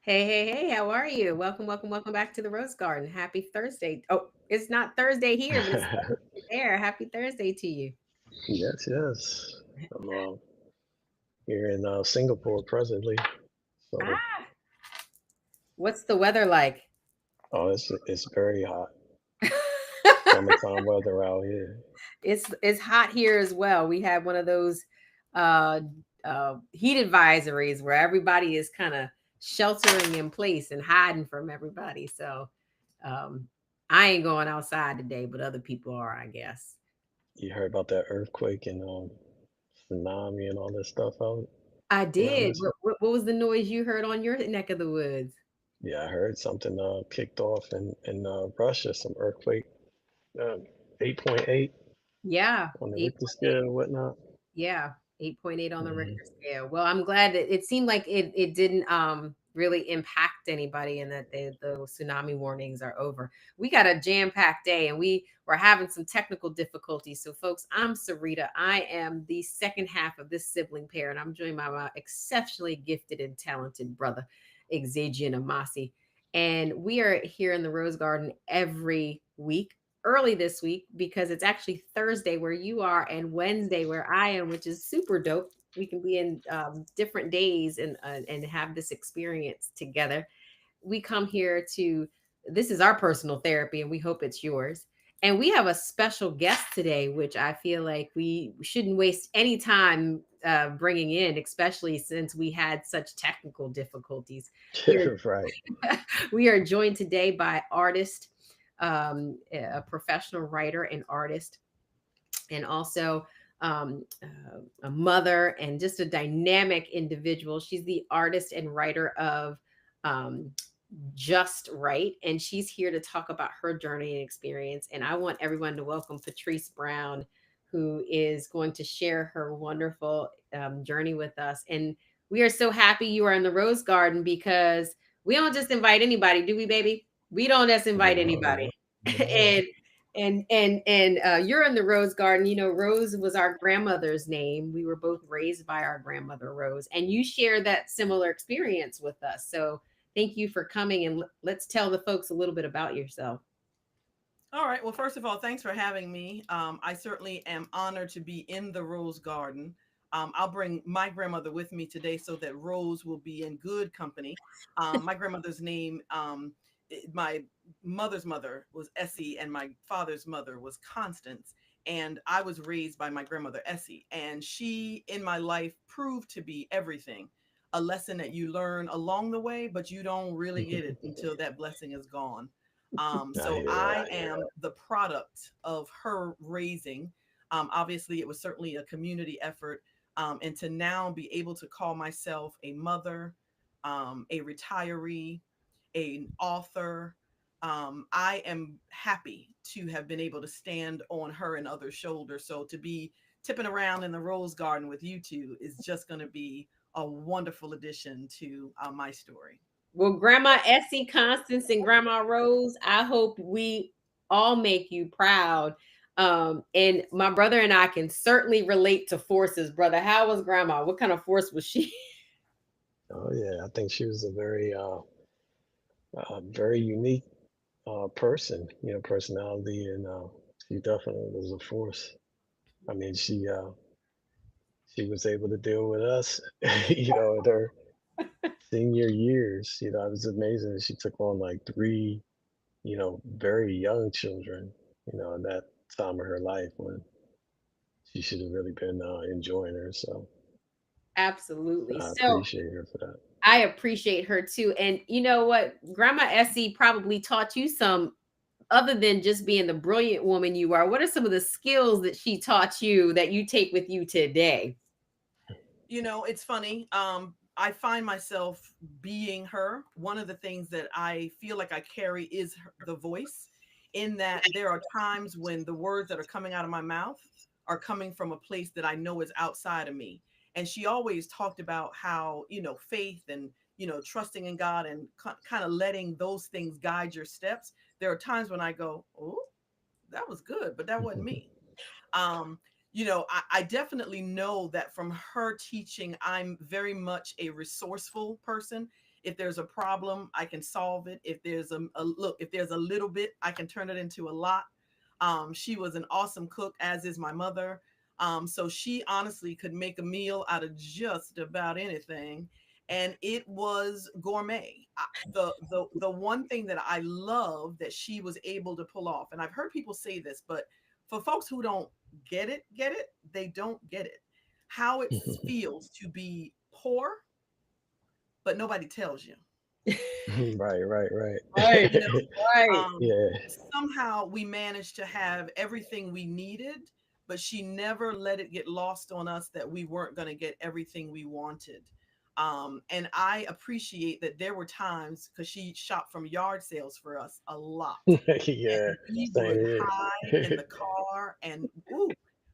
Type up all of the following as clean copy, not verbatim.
Hey, hey, hey, how are you? Welcome, welcome, welcome back to the Rose Garden. Happy Thursday. Oh, it's not Thursday here, but it's Thursday there. Happy Thursday to you. Yes, yes. I'm here in Singapore presently. So, Ah, what's the weather like? it's very hot. Summertime weather out here. It's hot here as well. We had one of those uh heat advisories where everybody is kind of sheltering in place and hiding from everybody. So um I ain't going outside today, but other people are, I guess. You heard about that earthquake and tsunami and all that stuff out I around did. this? What was the noise you heard on your neck of the woods? Yeah, I heard something kicked off in Russia, some earthquake, uh, 8.8 Yeah, on the Richter 8.8. scale and whatnot. Yeah, 8.8 on the Hmm. Richter scale. Well, I'm glad that it seemed like it didn't really impact anybody and that the tsunami warnings are over. We got a jam-packed day and we were having some technical difficulties. So folks, I'm Sarita. I am the second half of this sibling pair and I'm joined by my exceptionally gifted and talented brother, Exagian Amasi. And we are here in the Rose Garden every week early this week because it's actually Thursday where you are and Wednesday where I am, which is super dope. We can be in different days and have this experience together. We come here to this is our personal therapy, and we hope it's yours. And we have a special guest today, which I feel like we shouldn't waste any time bringing in, especially since we had such technical difficulties. We are Right. we are joined today by artist, a professional writer and artist, and also a mother and just a dynamic individual. She's the artist and writer of um, Just Right, and she's here to talk about her journey and experience. And I want everyone to welcome Patrice Brown, who is going to share her wonderful journey with us. And we are so happy you are in the Rose Garden because we don't just invite anybody, do we, baby? We don't just invite No, anybody. no, no. and you're in the Rose Garden. You know, Rose was our grandmother's name. We were both raised by our grandmother Rose, and you share that similar experience with us. So thank you for coming, and let's tell the folks a little bit about yourself. All right. Well, first of all, thanks for having me. I certainly am honored to be in the Rose Garden. I'll bring my grandmother with me today so that Rose will be in good company. My grandmother's name, my mother's mother was Essie, and my father's mother was Constance. And I was raised by my grandmother Essie, and she in my life proved to be everything. A lesson that you learn along the way, but you don't really get it until that blessing is gone. I So hear that. I am the product of her raising. Obviously, it was certainly a community effort. And to now be able to call myself a mother, a retiree, an author, I am happy to have been able to stand on her and others' shoulders. So to be tipping around in the Rose Garden with you two is just going to be a wonderful addition to my story. Well, Grandma Essie, Constance, and Grandma Rose, I hope we all make you proud. And my brother and I can certainly relate to forces. Brother, how was Grandma? What kind of force was she? Oh yeah, I think she was a very unique person, personality, and she definitely was a force. I mean, she was able to deal with us, in her senior years. It was amazing that she took on like three, very young children, in that time of her life when she should have really been enjoying herself. Absolutely. I So appreciate her for that. I appreciate her too. And you know what? Grandma Essie probably taught you some, other than just being the brilliant woman you are. What are some of the skills that she taught you that you take with you today? You know, it's funny. I find myself being her. One of the things that I feel like I carry is the voice, in that there are times when the words that are coming out of my mouth are coming from a place that I know is outside of me. And she always talked about how, faith and, trusting in God and kind of letting those things guide your steps. There are times when I go, oh, that was good, but that wasn't me. Um, I definitely know that from her teaching, I'm very much a resourceful person. If there's a problem, I can solve it. If there's if there's a little bit, I can turn it into a lot. She was an awesome cook, as is my mother. So she honestly could make a meal out of just about anything, and it was gourmet. The one thing that I love that she was able to pull off, and I've heard people say this, but for folks who don't get it, they don't get it. How it feels to be poor, but nobody tells you. Right, right, right. Right, You know, right. um, Yeah. somehow we managed to have everything we needed, but she never let it get lost on us that we weren't going to get everything we wanted. And I appreciate that there were times because she shopped from yard sales for us a lot. Yeah. And we Same would here. hide in the car and ooh,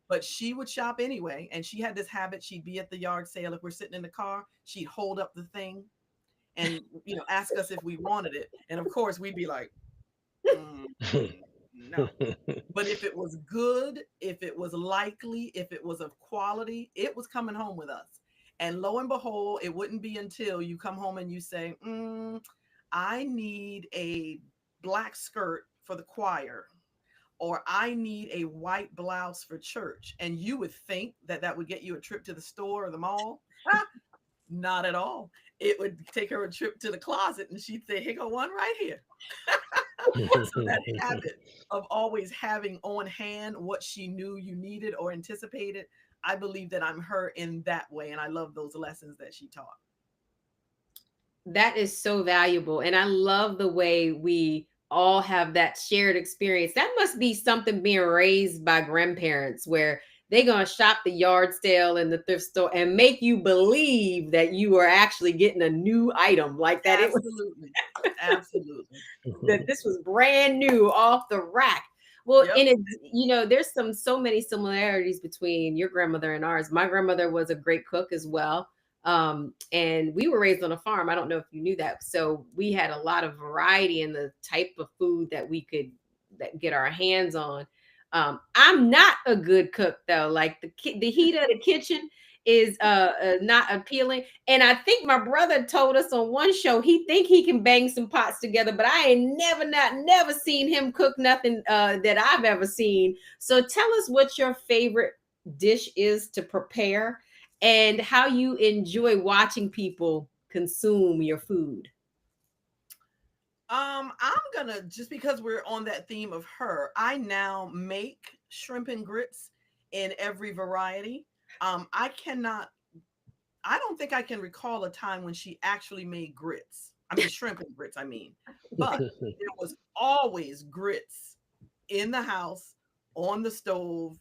but she would shop anyway. And she had this habit, she'd be at the yard sale. If we're sitting in the car, she'd hold up the thing and ask us if we wanted it. And of course we'd be like, "Mm, no." But if it was good, if it was likely, if it was of quality, it was coming home with us. And lo and behold, it wouldn't be until you come home and you say, I need a black skirt for the choir, or I need a white blouse for church. And you would think that that would get you a trip to the store or the mall. Not at all. It would take her a trip to the closet and she'd say, here go one right here. So that habit of always having on hand what she knew you needed or anticipated, I believe that I'm her in that way. And I love those lessons that she taught. That is so valuable. And I love the way we all have that shared experience. That must be something being raised by grandparents where they're going to shop the yard sale in the thrift store and make you believe that you are actually getting a new item, like that. Absolutely. Absolutely. That this was brand new off the rack. Well, Yep. and there's so many similarities between your grandmother and ours. My grandmother was a great cook as well. And we were raised on a farm. I don't know if you knew that. So we had a lot of variety in the type of food that we could get our hands on. I'm not a good cook though. Like the heat of the kitchen is not appealing. And I think my brother told us on one show he think he can bang some pots together, but I ain't never seen him cook nothing that I've ever seen. So tell us what your favorite dish is to prepare and how you enjoy watching people consume your food. I'm gonna, just because we're on that theme of her, I now make shrimp and grits in every variety. I cannot, I don't think I can recall a time when she actually made grits. I mean, shrimp and grits, I mean. But there was always grits in the house, on the stove,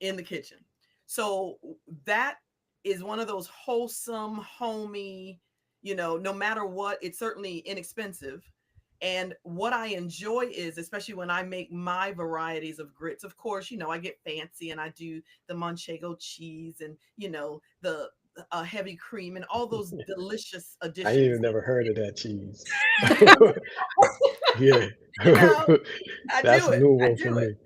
in the kitchen. So that is one of those wholesome, homey, no matter what, it's certainly inexpensive. And what I enjoy is, especially when I make my varieties of grits, of course, I get fancy and I do the Manchego cheese and, the heavy cream and all those delicious I ain't even additions. never heard of that cheese. Yeah. I That's do a it. new I one for do it. me.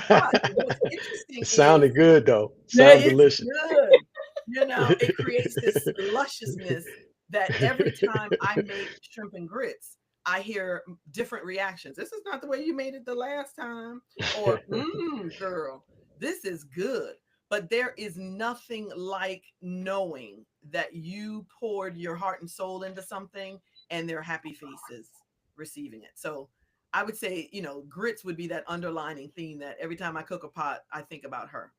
But what's interesting It is sounded good though. yeah, Sound it's delicious. good. It creates this lusciousness that every time I make shrimp and grits, I hear different reactions. This is not the way you made it the last time. Or, girl, this is good. But there is nothing like knowing that you poured your heart and soul into something and their happy faces receiving it. So I would say, grits would be that underlining theme that every time I cook a pot, I think about her.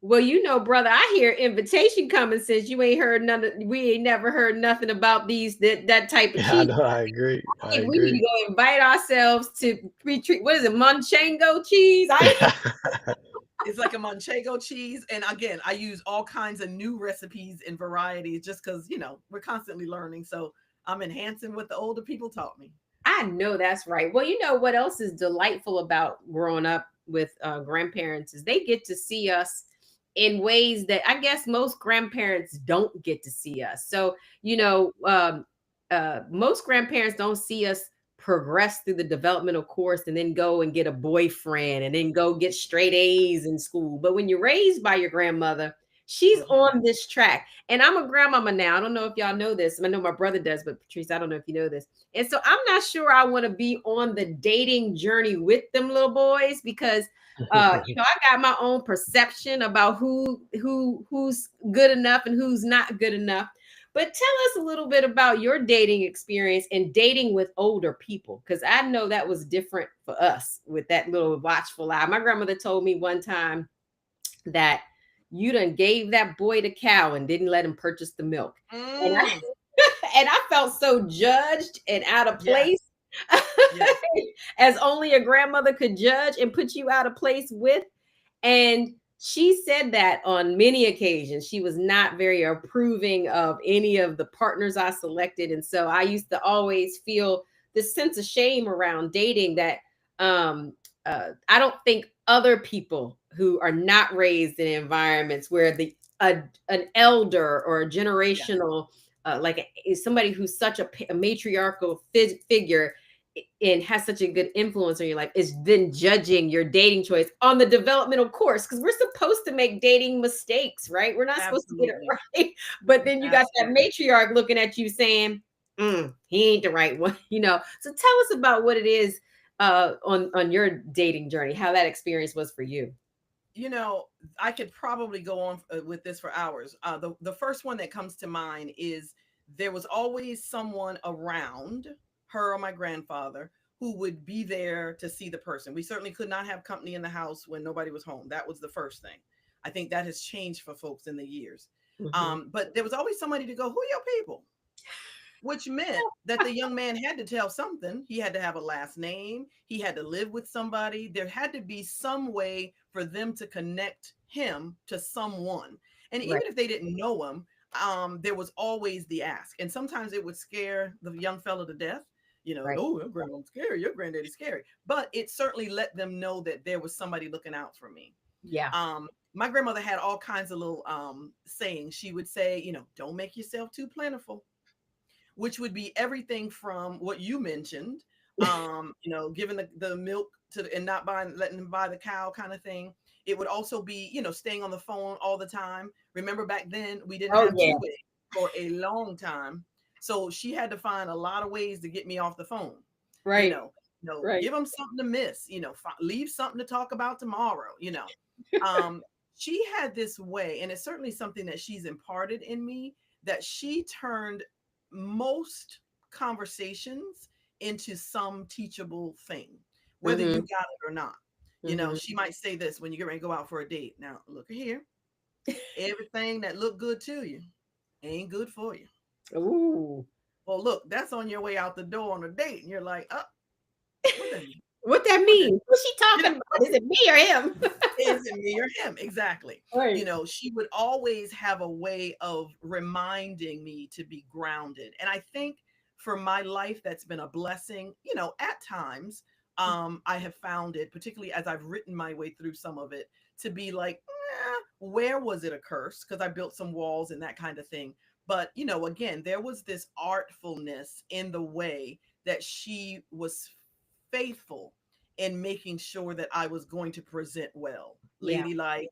Well, brother, I hear invitation coming since you ain't heard none. We ain't never heard nothing about that type of Yeah, I cheese. know. I agree. I I think we need to agree. go invite ourselves to retreat. What is it, Manchego cheese? It's like a Manchego cheese. And again, I use all kinds of new recipes and varieties just because, we're constantly learning. So I'm enhancing what the older people taught me. I know that's right. Well, you know what else is delightful about growing up with grandparents is they get to see us in ways that I guess most grandparents don't get to see us. So, most grandparents don't see us progress through the developmental course and then go and get a boyfriend and then go get straight A's in school. But when you're raised by your grandmother, she's on this track. And I'm a grandmama now. I don't know if y'all know this. I know my brother does, but Patrice, I don't know if you know this. And so I'm not sure I want to be on the dating journey with them little boys because I got my own perception about who's good enough and who's not good enough. But tell us a little bit about your dating experience and dating with older people, because I know that was different for us with that little watchful eye. My grandmother told me one time that you done gave that boy the cow and didn't let him purchase the milk. And I felt so judged and out of place. Yes. As only a grandmother could judge and put you out of place with. And she said that on many occasions. She was not very approving of any of the partners I selected. And so I used to always feel this sense of shame around dating that I don't think other people who are not raised in environments where an elder or a generational, somebody who's such a matriarchal figure and has such a good influence on your life is then judging your dating choice on the developmental course, because we're supposed to make dating mistakes, right? We're not supposed to get it right. But then you got that matriarch looking at you saying, he ain't the right one, So tell us about what it is on your dating journey, how that experience was for you. I could probably go on with this for hours. The first one that comes to mind is there was always someone around, her or my grandfather, who would be there to see the person. We certainly could not have company in the house when nobody was home. That was the first thing. I think that has changed for folks in the years. But there was always somebody to go, who are your people? Which meant that the young man had to tell something. He had to have a last name. He had to live with somebody. There had to be some way for them to connect him to someone. And even if they didn't know him, there was always the ask. And sometimes it would scare the young fellow to death. Oh, your grandma's scary, your granddaddy's scary. But it certainly let them know that there was somebody looking out for me. Yeah. My grandmother had all kinds of little sayings. She would say, don't make yourself too plentiful, which would be everything from what you mentioned, giving the milk and not letting them buy the cow kind of thing. It would also be, staying on the phone all the time. Remember back then we didn't have two-way for a long time. So she had to find a lot of ways to get me off the phone. Right. Give them something to miss, leave something to talk about tomorrow, She had this way, and it's certainly something that she's imparted in me, that she turned most conversations into some teachable thing, whether you got it or not. She might say this when you get ready to go out for a date. Now, look here. Everything that looked good to you ain't good for you. Ooh. Well, look, that's on your way out the door on a date. And you're like, what that mean? What's she talking about? Is it me or him? Is it me or him? Exactly. Right. She would always have a way of reminding me to be grounded. And I think for my life, that's been a blessing. At times, I have found it, particularly as I've written my way through some of it, to be like, where was it a curse? Because I built some walls and that kind of thing. But, again, there was this artfulness in the way that she was faithful in making sure that I was going to present well, ladylike,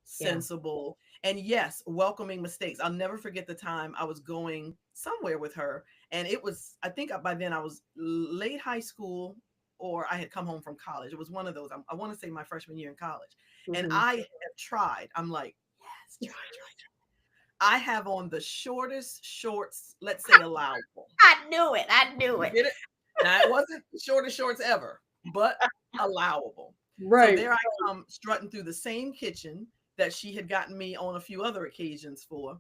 sensible, and yes, welcoming mistakes. I'll never forget the time I was going somewhere with her, and it was, I think by then I was late high school or I had come home from college. It was one of those. I want to say my freshman year in college, and I have tried. I'm like, yes, try. I have on the shortest shorts, let's say, allowable. I knew it. Get it? Now, it wasn't the shortest shorts ever, but allowable. Right. So there I come strutting through the same kitchen that she had gotten me on a few other occasions for.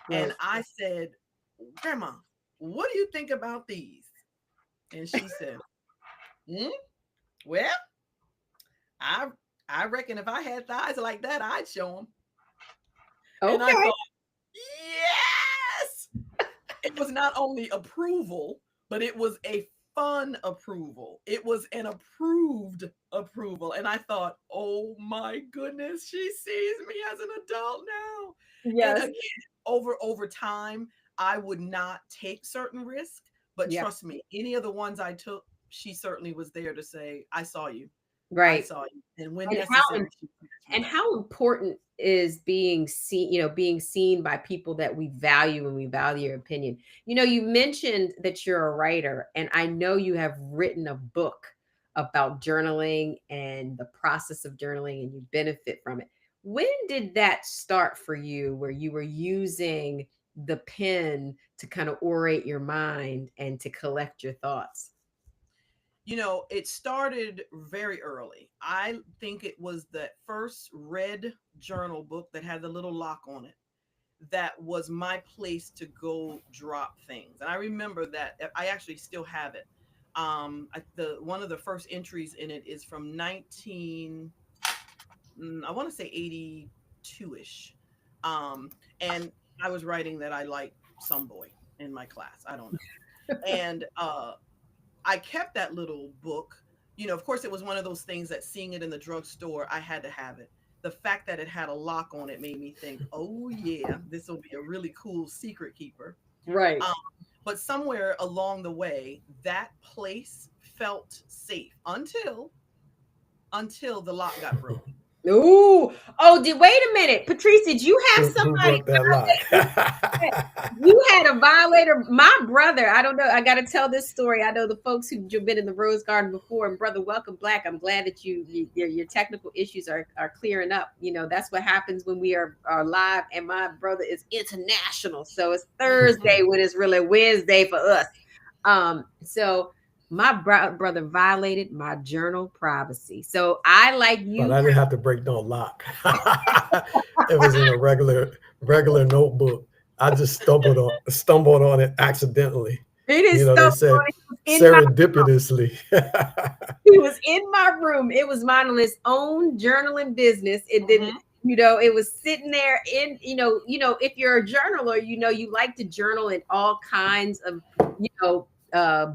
Right. And I said, Grandma, what do you think about these? And she said, well, I reckon if I had thighs like that, I'd show them. Okay. And I thought, yes! It was not only approval, but it was a fun approval. It was an approved approval. And I thought, oh my goodness, she sees me as an adult now. Yes. And again, over time, I would not take certain risks, but trust me, any of the ones I took she certainly was there to say, I saw you. I Right. saw you. And when And how necessary, she pushed me and back. how important is being seen, being seen by people that we value and we value your opinion. You mentioned that you're a writer, and I know you have written a book about journaling and the process of journaling, and you benefit from it. When did that start for you, where you were using the pen to kind of orate your mind and to collect your thoughts? It started very early. I think it was the first red journal book that had the little lock on it. That was my place to go drop things. And I remember that I actually still have it. The one of the first entries in it is from 19, I want to say 82ish. And I was writing that I liked some boy in my class. I don't know. And I kept that little book. Of course, it was one of those things that seeing it in the drugstore, I had to have it. The fact that it had a lock on it made me think, oh, yeah, this will be a really cool secret keeper. Right. Um, but somewhere along the way, that place felt safe until the lock got broken. Ooh. Wait a minute. Patrice, did you have Who somebody broke that lock? you had a violator? My brother, I don't know. I got to tell this story. I know the folks who've been in the Rose Garden before, and brother, welcome Black. I'm glad that your technical issues are clearing up. That's what happens when we are live. And my brother is international, so it's Thursday when it's really Wednesday for us. So my brother violated my journal privacy. So I, like But you, I didn't have to break no lock. It was in a regular notebook. I just stumbled on it accidentally. it is They stuff said in my serendipitously. He was in my room. It was minding his own journaling business. It didn't, it was sitting there in, if you're a journaler, you like to journal in all kinds of,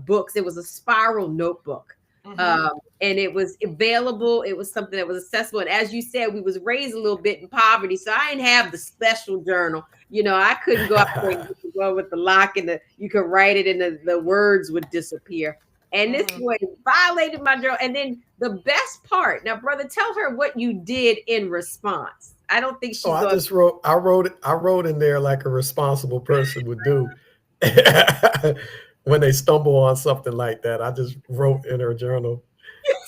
books. It was a spiral notebook. And it was available. It was something that was accessible. And as you said, we was raised a little bit in poverty. So I didn't have the special journal. I couldn't go out there and get the one with the lock, and you could write it and the words would disappear. And this boy violated my journal. And then the best part, now, brother, tell her what you did in response. I don't think Oh, she's going to. I wrote in there like a responsible person would do. When they stumble on something like that, I just wrote in her journal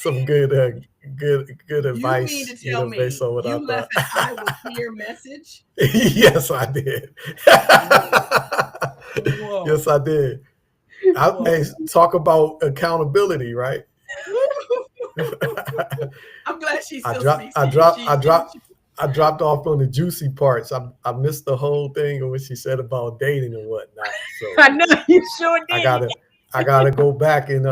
some good You mean to advice, tell based me on what I you left an I was thought. here message? Yes, I did. Whoa. Yes, I did. Whoa. Hey, talk about accountability, right? I'm glad she I still dropped, speaks I to you. dropped, I dropped, I dropped off on the juicy parts. I missed the whole thing of what she said about dating and whatnot. So I know you sure I did. gotta go back and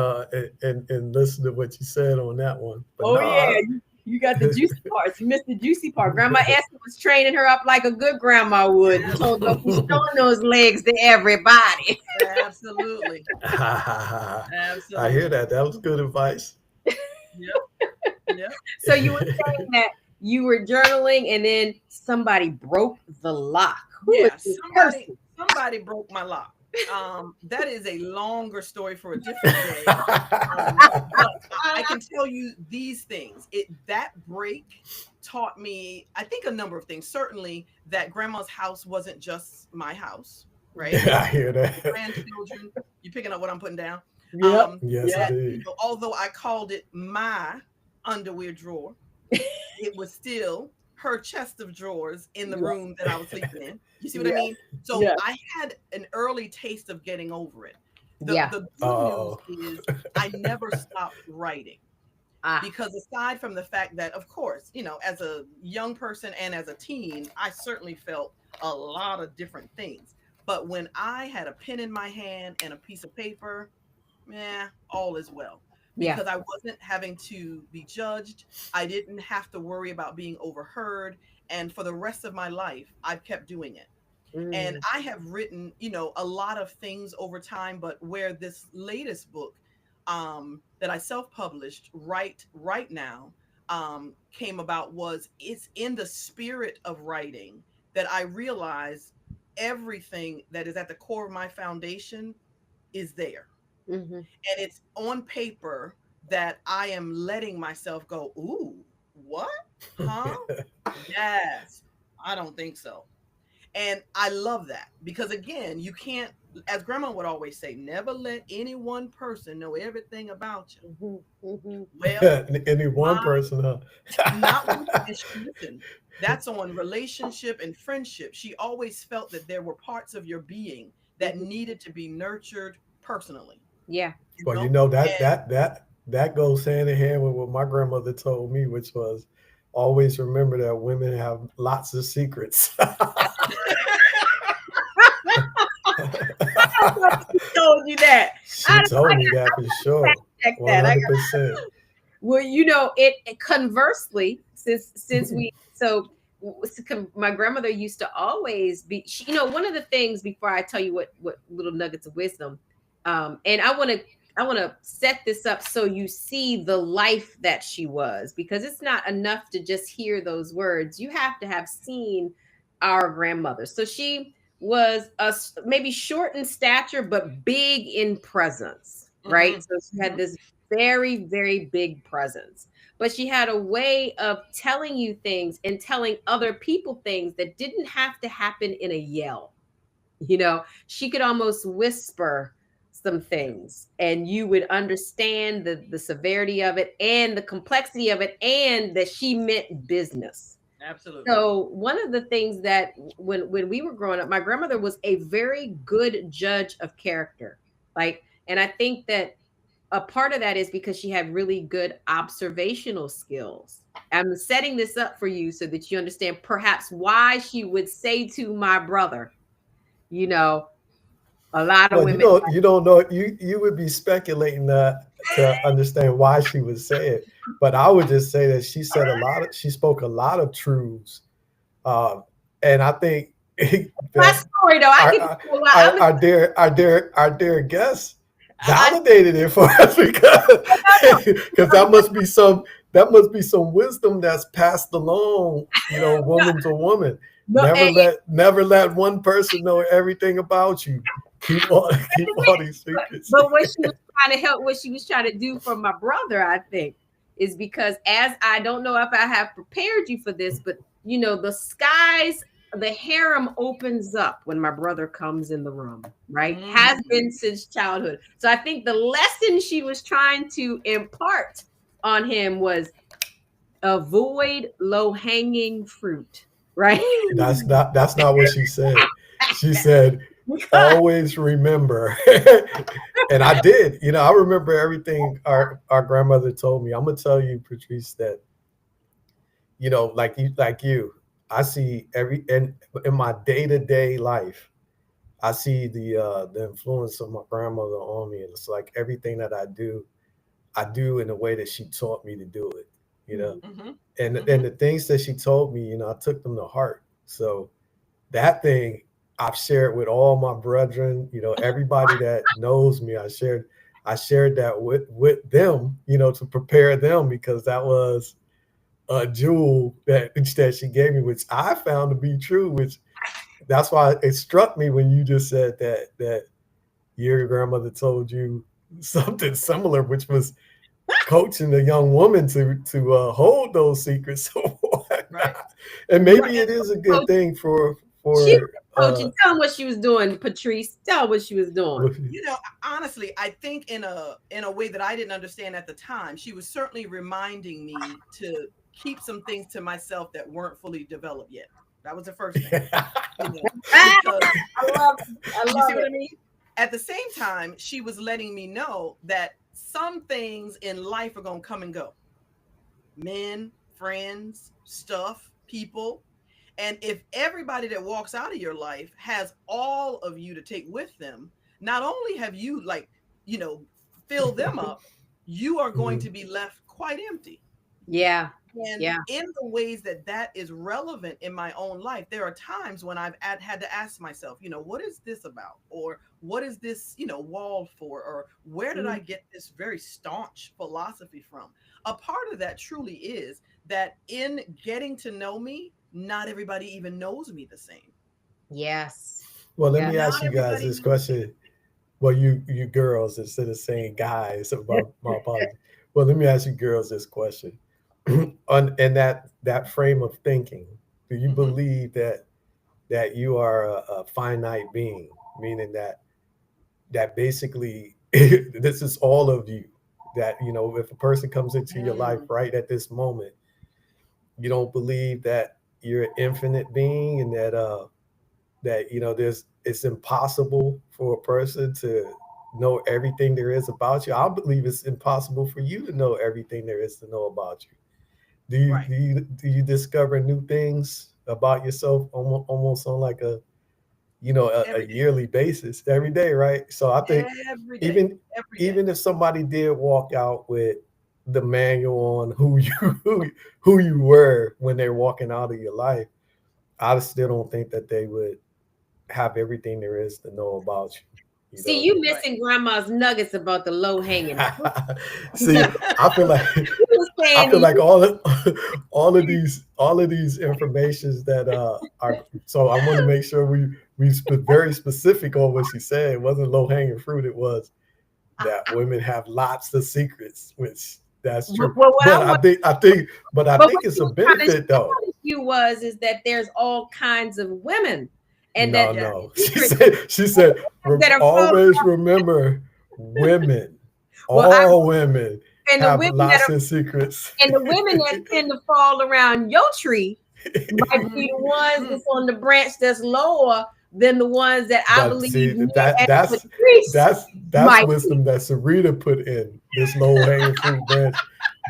listen to what you said on that one. But Oh, yeah. no, You got the juicy parts. You missed the juicy part. Grandma Esther was training her up like a good grandma would. And told her, "Be showing those legs to everybody." Absolutely. I Absolutely. hear that. That was good advice. Yep. So you were saying that you were journaling, and then somebody broke the lock. Who is Yeah. this person? Somebody broke my lock. That is a longer story for a different day. But I can tell you these things. That break taught me, I think, a number of things. Certainly that grandma's house wasn't just my house, right? I hear that. Grandchildren, you picking up what I'm putting down? Yep. Yes, I did. Although I called it my underwear drawer, it was still her chest of drawers in the room that I was sleeping in. You see what I mean? So Yeah. I had an early taste of getting over it. Yeah. The good Uh-oh. news is I never stopped writing. Because aside from the fact that, of course, as a young person and as a teen, I certainly felt a lot of different things. But when I had a pen in my hand and a piece of paper, all is well. Yeah. Because I wasn't having to be judged. I didn't have to worry about being overheard. And for the rest of my life, I've kept doing it. And I have written, a lot of things over time, but where this latest book that I self-published right now came about was it's in the spirit of writing that I realized everything that is at the core of my foundation is there. Mhm. And it's on paper that I am letting myself go, ooh, what? Huh? Yes. I don't think so. And I love that because, again, you can't, as grandma would always say, never let any one person know everything about you. Mhm. Mhm. Well, Any one my, person, not huh? one, and listen, that's on relationship and friendship. She always felt that there were parts of your being that Mhm. needed to be nurtured personally, Yeah. you Well, you know? know And that goes hand in hand with what my grandmother told me, which was always remember that women have lots of secrets. I thought she told you that. I She told me that for fact sure, check that. 100%. Well, conversely, since we my grandmother used to always be, one of the things before I tell you what little nuggets of wisdom, and I want to set this up so you see the life that she was, because it's not enough to just hear those words. You have to have seen our grandmother. So she was maybe short in stature, but big in presence, right? mhm, So she had mhm. this very, very big presence. But she had a way of telling you things and telling other people things that didn't have to happen in a yell. She could almost whisper some things and you would understand the severity of it and the complexity of it, and that she meant business. Absolutely. So one of the things that when we were growing up, my grandmother was a very good judge of character. And I think that a part of that is because she had really good observational skills. I'm setting this up for you so that you understand perhaps why she would say to my brother, you know, a lot of Well, women. you don't know. You would be speculating to understand why she would say it. But I would just say that she spoke a lot of truths. Um, and I think My that story though, I our, can our, tell a lot. I'm a, our dear guest I, validated it for us because that must be some wisdom that's passed along, woman to woman. no, Never let one person know everything about you. Keep all these secrets. but what she was trying to do for my brother, I think, is because, as I don't know if I have prepared you for this, but the harem opens up when my brother comes in the room, right? Has been Mhm. since childhood. So I think the lesson she was trying to impart on him was avoid low-hanging fruit, right? That's not what she said. She said, always remember. And I did. I remember everything our grandmother told me. I'm gonna tell you, Patrice, that like you, I see in my day-to-day life, I see the influence of my grandmother on me. And it's like everything that I do in the way that she taught me to do it. You know, Mhm. and the things that she told me, I took them to heart. So that thing I've shared with all my brethren, everybody that knows me, I shared that with them, to prepare them, because that was a jewel that she gave me, which I found to be true, which that's why it struck me when you just said that your grandmother told you something similar, which was coaching a young woman to hold those secrets. Right. And Right. maybe it is a good Coach, thing she for was coaching. Tell him what she was doing, Patrice. Tell her what she was doing. You know, honestly, I think in a way that I didn't understand at the time, she was certainly reminding me to keep some things to myself that weren't fully developed yet. That was the first thing, Ah, because I you see love what it. I mean? At the same time, she was letting me know that some things in life are going to come and go. Men, friends, stuff, people. And if everybody that walks out of your life has all of you to take with them, not only have you, you know, filled them up, you are going Mhm. to be left quite empty. Yeah. And Yeah. in the ways that that is relevant in my own life, there are times when had to ask myself, what is this about? Or what is this, wall for? Or where did I Mhm. get this very staunch philosophy from? A part of that truly is that in getting to know me, not everybody even knows me the same. Yes. Well, let Yeah. me Not ask you guys everybody this knows me. question. well, you girls, instead of saying guys, my apologies. Well, let me ask you girls this question. In that frame of thinking, do you believe that you are a finite being, meaning that basically this is all of you, that if a person comes into your life right at this moment, you don't believe that you're an infinite being, and that it's impossible for a person to know everything there is about you? I believe it's impossible for you to know everything there is to know about you. Do you discover new things about yourself almost on like a yearly basis, every day, right? So I think every day, even every day. even if somebody did walk out with the manual on who you were when they're walking out of your life, I still don't think that they would have everything there is to know about you. See, you missing grandma's nuggets about the low hanging. See, I feel like all of these informations that are. So I want to make sure we very specific on what she said. It wasn't low hanging fruit. It was that women have lots of secrets, which that's true. I think it's a benefit though. You is that there's all kinds of women. And no. She said always remember women. All women and have lots of secrets. And the women that tend to fall around your tree might be the ones that's on the branch that's lower than the ones that I believe that's wisdom that Sarita put in this low hanging fruit branch.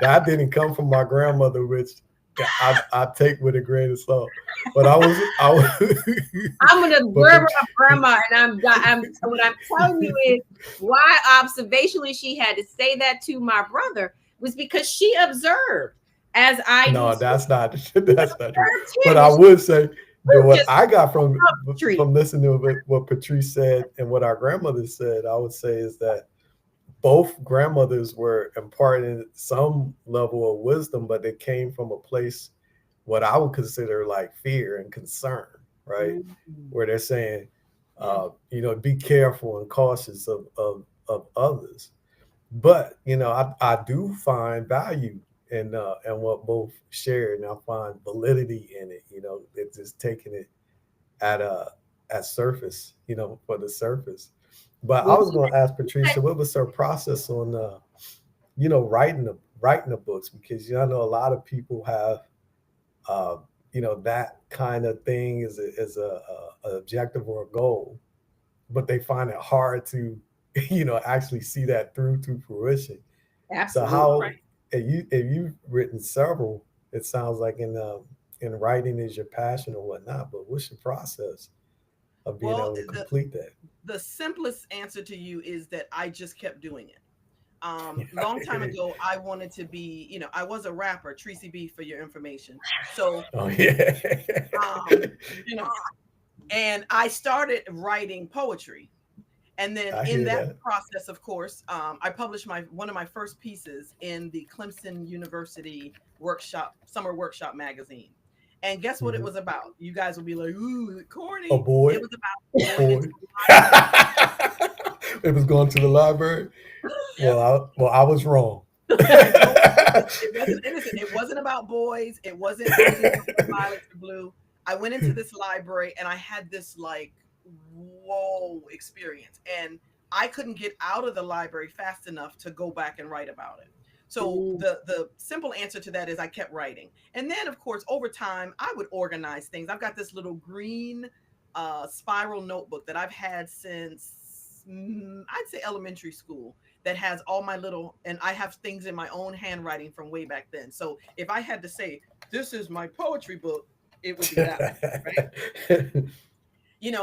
That didn't come from my grandmother, which I take with a grain of salt. But I'm an observer of grandma, and what I'm telling you is why observationally she had to say that to my brother was because she observed as I that's not true. But I would say what I got from listening to what Patrice said and what our grandmother said, I would say is that both grandmothers were imparting some level of wisdom, but it came from a place what I would consider like fear and concern, right? Where they're saying, be careful and cautious of others. But I do find value in what both shared, and I find validity in it. It's just taking it at surface, for the surface. But I was going to ask Patricia, what was her process on, writing the books? Because I know a lot of people have, that kind of thing as a objective or a goal, but they find it hard to, actually see that through to fruition. Absolutely. So how if you've written several, it sounds like in writing is your passion or whatnot. But what's your process of being able to complete that? The simplest answer to you is that I just kept doing it. Long time ago, I wanted to be, I was a rapper, Tracy B, for your information. So, and I started writing poetry. And then in that process, of course, I published one of my first pieces in the Clemson University summer workshop magazine. And guess what it was about? You guys will be like, ooh, corny. A boy. It was about going it was going to the library. Yep. Well, I was wrong. It wasn't about boys. It wasn't violets or blue. I went into this library and I had this whoa experience. And I couldn't get out of the library fast enough to go back and write about it. So the simple answer to that is I kept writing. And then, of course, over time, I would organize things. I've got this little green spiral notebook that I've had since, I'd say, elementary school, that has all my and I have things in my own handwriting from way back then. So if I had to say, this is my poetry book, it would be that one, right?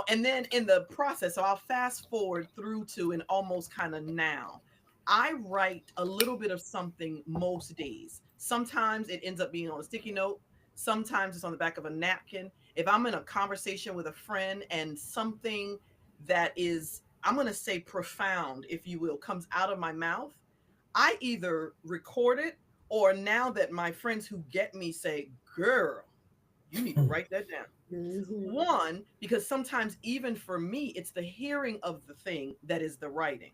And then in the process, so I'll fast forward through to and almost kind of now. I write a little bit of something most days. Sometimes it ends up being on a sticky note. Sometimes it's on the back of a napkin. If I'm in a conversation with a friend and something that is, I'm going to say profound, if you will, comes out of my mouth, I either record it, or now that my friends who get me say, girl, you need to write that down. Mhm. One, because sometimes even for me, it's the hearing of the thing that is the writing.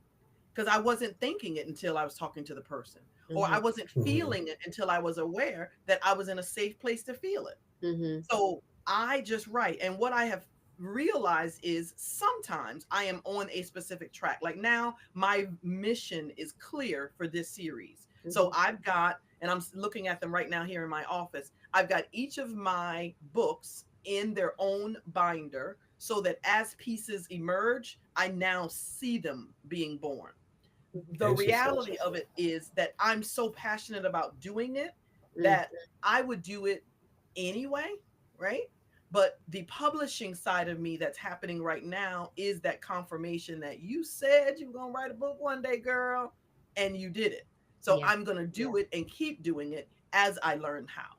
Because I wasn't thinking it until I was talking to the person, or I Mhm. wasn't Mhm. feeling it until I was aware that I was in a safe place to feel it. Mhm. So I just write. And what I have realized is sometimes I am on a specific track. Like now, my mission is clear for this series. So Mhm. I've got, and I'm looking at them right now here in my office, I've got each of my books in their own binder so that as pieces emerge, I now see them being born. The Interesting. reality of it is that I'm so passionate about doing it Mhm. that I would do it anyway, right? But the publishing side of me that's happening right now is that confirmation that you said you were going to write a book one day, girl, and you did it. So Yeah. I'm going to do it and keep doing it as I learn how.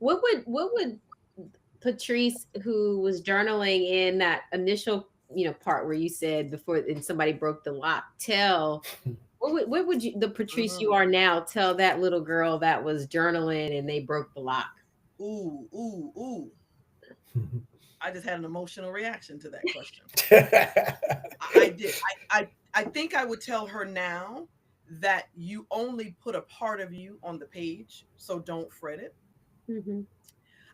What would Patrice, who was journaling in that initial, part where you said before and somebody broke the lock, tell what would you, the Patrice you Mhm. are now, tell that little girl that was journaling and they broke the lock? Ooh, ooh, ooh. I just had an emotional reaction to that question. I did. I think I would tell her now that you only put a part of you on the page, so don't fret it. Mhm.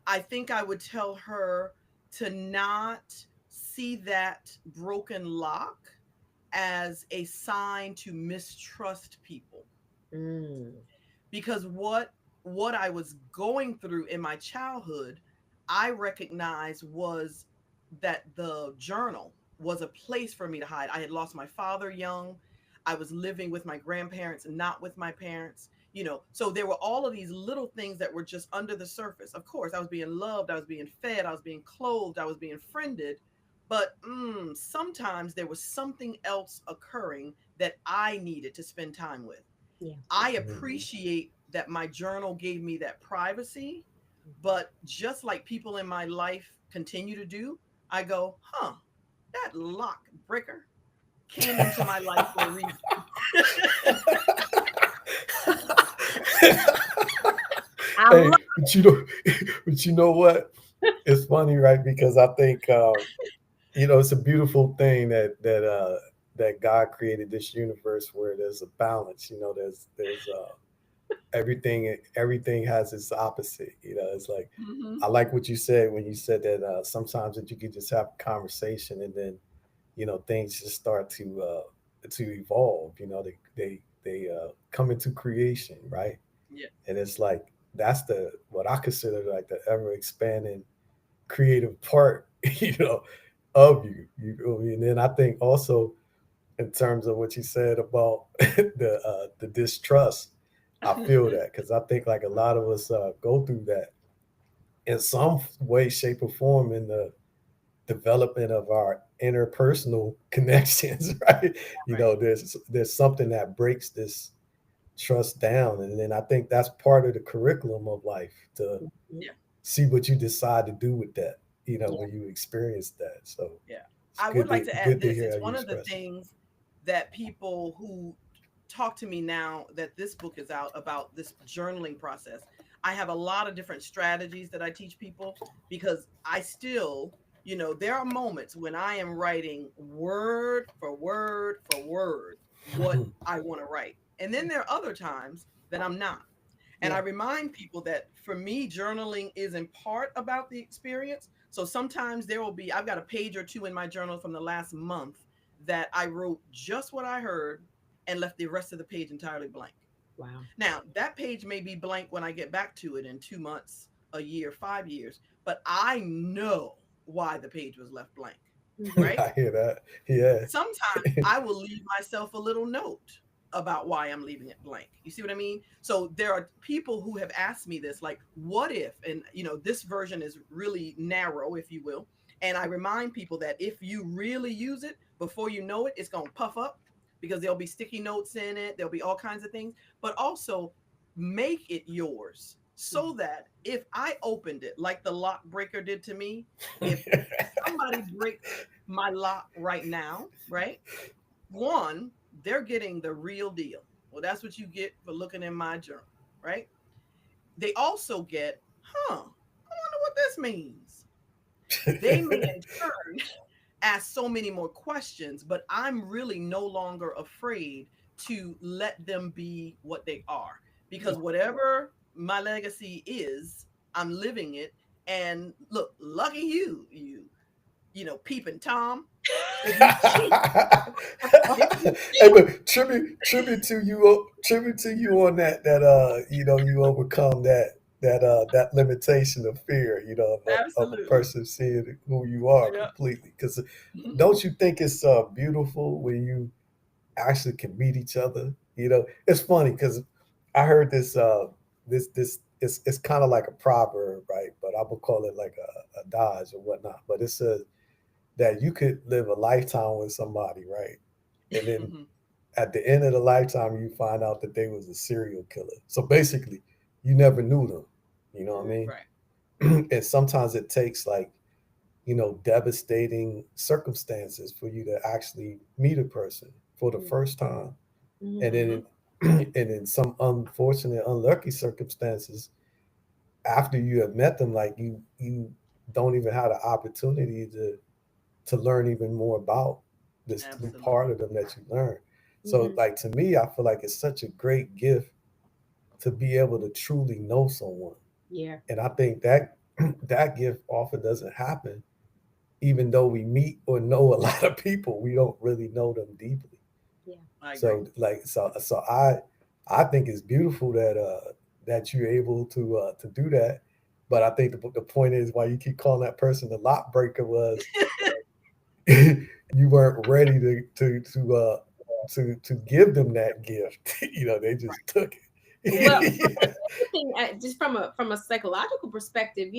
I think I would tell her to not see that broken lock as a sign to mistrust people, Mm. because what I was going through in my childhood, I recognized was that the journal was a place for me to hide. I had lost my father young. I was living with my grandparents and not with my parents. So there were all of these little things that were just under the surface. Of course, I was being loved, I was being fed, I was being clothed, I was being friended, but sometimes there was something else occurring that I needed to spend time with. Yeah. I Mhm. appreciate that my journal gave me that privacy, but just like people in my life continue to do, I go, that lock breaker came into my life for a reason. I Hey, love but you know what? It's funny, right? Because I think it's a beautiful thing that God created this universe where there's a balance. There's everything has its opposite. It's like Mhm. I like what you said when you said that sometimes that you can just have a conversation and then things just start to evolve. They come into creation, right? Yeah. And it's like that's the what I consider like the ever expanding creative part, of you. And then I think also in terms of what you said about the distrust, I feel that because I think like a lot of us go through that in some way, shape, or form in the development of our interpersonal connections, right? Right. There's something that breaks this trust down, and then I think that's part of the curriculum of life to it. Yeah. see what you decide to do with that, Yeah. when you experience that. So Yeah. it's I would like to add good to this. hear It's how you one of the express it. things that people who talk to me now that this book is out about this journaling process. I have a lot of different strategies that I teach people because I still, there are moments when I am writing word for word for word what I want to write. And then there are other times that I'm not. And I Yeah. remind people that for me, journaling is in part about the experience. So sometimes I've got a page or two in my journal from the last month that I wrote just what I heard and left the rest of the page entirely blank. Wow. Now, that page may be blank when I get back to it in 2 months, a year, 5 years, but I know why the page was left blank, Mhm. right? I hear that. Yeah. Sometimes I will leave myself a little note about why I'm leaving it blank. You see what I mean? So there are people who have asked me this, like, what if, and this version is really narrow, if you will. And I remind people that if you really use it, before you know it, it's going to puff up because there'll be sticky notes in it. There'll be all kinds of things, but also make it yours so that if I opened it like the lock breaker did to me, if somebody breaks my lock right now, right? One, they're getting the real deal. Well, that's what you get for looking in my journal, right? They also get, I wonder what this means. They may in turn ask so many more questions, but I'm really no longer afraid to let them be what they are, because whatever my legacy is, I'm living it. And look, lucky you, peeping Tom. If you if you Hey, but tribute to you on that you overcome that limitation of fear, of a absolutely, person seeing who you are yeah. completely. Because don't you think it's beautiful when you actually can meet each other? It's funny because I heard this it's kind of like a proverb, right? But I would call it like a dodge or whatnot. But it says that you could live a lifetime with somebody, right? And then Mhm. at the end of the lifetime, you find out that they was a serial killer. So basically, you never knew them. You know what I mean? Right. And sometimes it takes like, devastating circumstances for you to actually meet a person for the first time. And Mhm. Hmm. then and in some unfortunate, unlucky circumstances, after you have met them, like you don't even have the opportunity to learn even more about this new part Absolutely. of them that you learn. So, Mhm. like to me, I feel like it's such a great gift to be able to truly know someone, Yeah. and I think that that gift often doesn't happen, even though we meet or know a lot of people, we don't really know them deeply. Yeah. I agree. So I think it's beautiful that you're able to do that. But I think the point is why you keep calling that person the lock breaker was you weren't ready to give them that gift. They just took Well, it. the thing, just from a psychological perspective,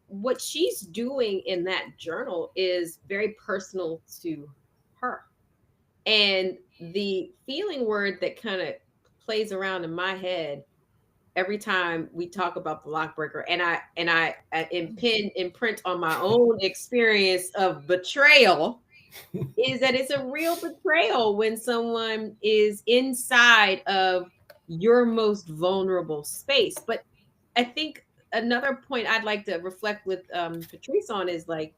what she's doing in that journal is very personal to her. And the feeling word that kind of plays around in my head every time we talk about the lockbreaker, and I imprint on my own experience of betrayal, is that it's a real betrayal when someone is inside of your most vulnerable space. But I think another point I'd like to reflect with Patrice on is like,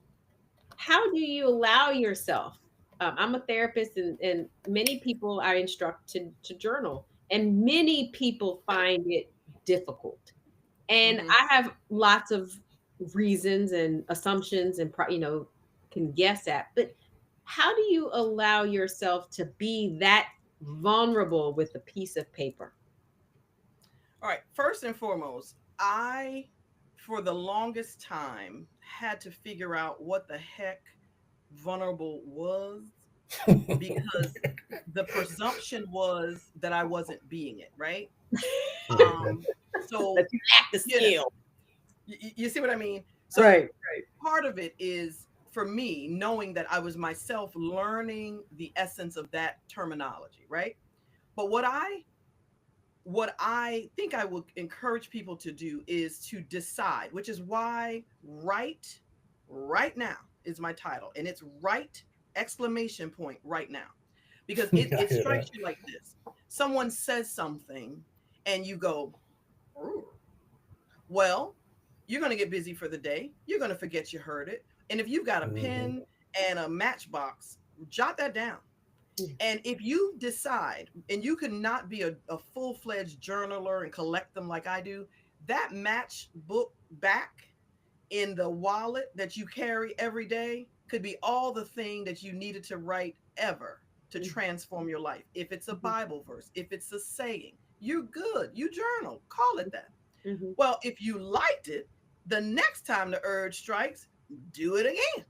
how do you allow yourself? I'm a therapist, and many people I instruct to journal, and many people find it difficult. And Hmm. I have lots of reasons and assumptions and can guess at, but how do you allow yourself to be that vulnerable with a piece of paper? All right. First and foremost, I, for the longest time, had to figure out what the heck vulnerable was, because the presumption was that I wasn't being it, right? Mhm. Um, so, That you lack the you know, skill. you see what I mean? So Right. part of it is for me knowing that I was myself learning the essence of that terminology, right? But what I think I would encourage people to do is to decide, which is why right now is my title, and it's right exclamation point right now, because I it hear strikes that. you like this. Someone says something and you go, "Ooh, well, you're going to get busy for the day. You're going to forget you heard it. And if you've got a Hmm. pen and a matchbox, jot that down. Yeah. And if you decide, and you could not be a full fledged journaler and collect them like I do, that matchbook back in the wallet that you carry every day could be all the thing that you needed to write ever to transform your life. If it's a Mhm. Bible verse, if it's a saying, you're good. You journal, call it that. Mhm. Well, if you liked it, the next time the urge strikes, do it again.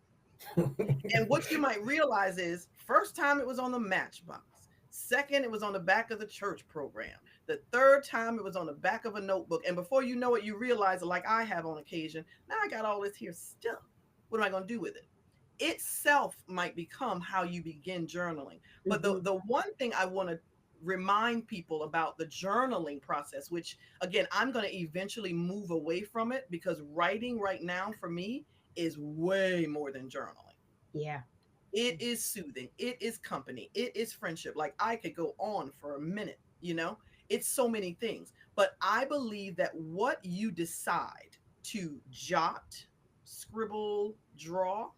And what you might realize is first time it was on the matchbox. Second, it was on the back of the church program. The third time it was on the back of a notebook. And before you know it, you realize, like I have on occasion, now I got all this here stuff. What am I going to do with it? Itself might become how you begin journaling. But the, Mhm. the one thing I want to remind people about the journaling process, which again, I'm going to eventually move away from it, because writing right now for me is way more than journaling. Yeah. It is soothing. It is company. It is friendship. Like I could go on for a minute. It's so many things. But I believe that what you decide to jot, scribble, draw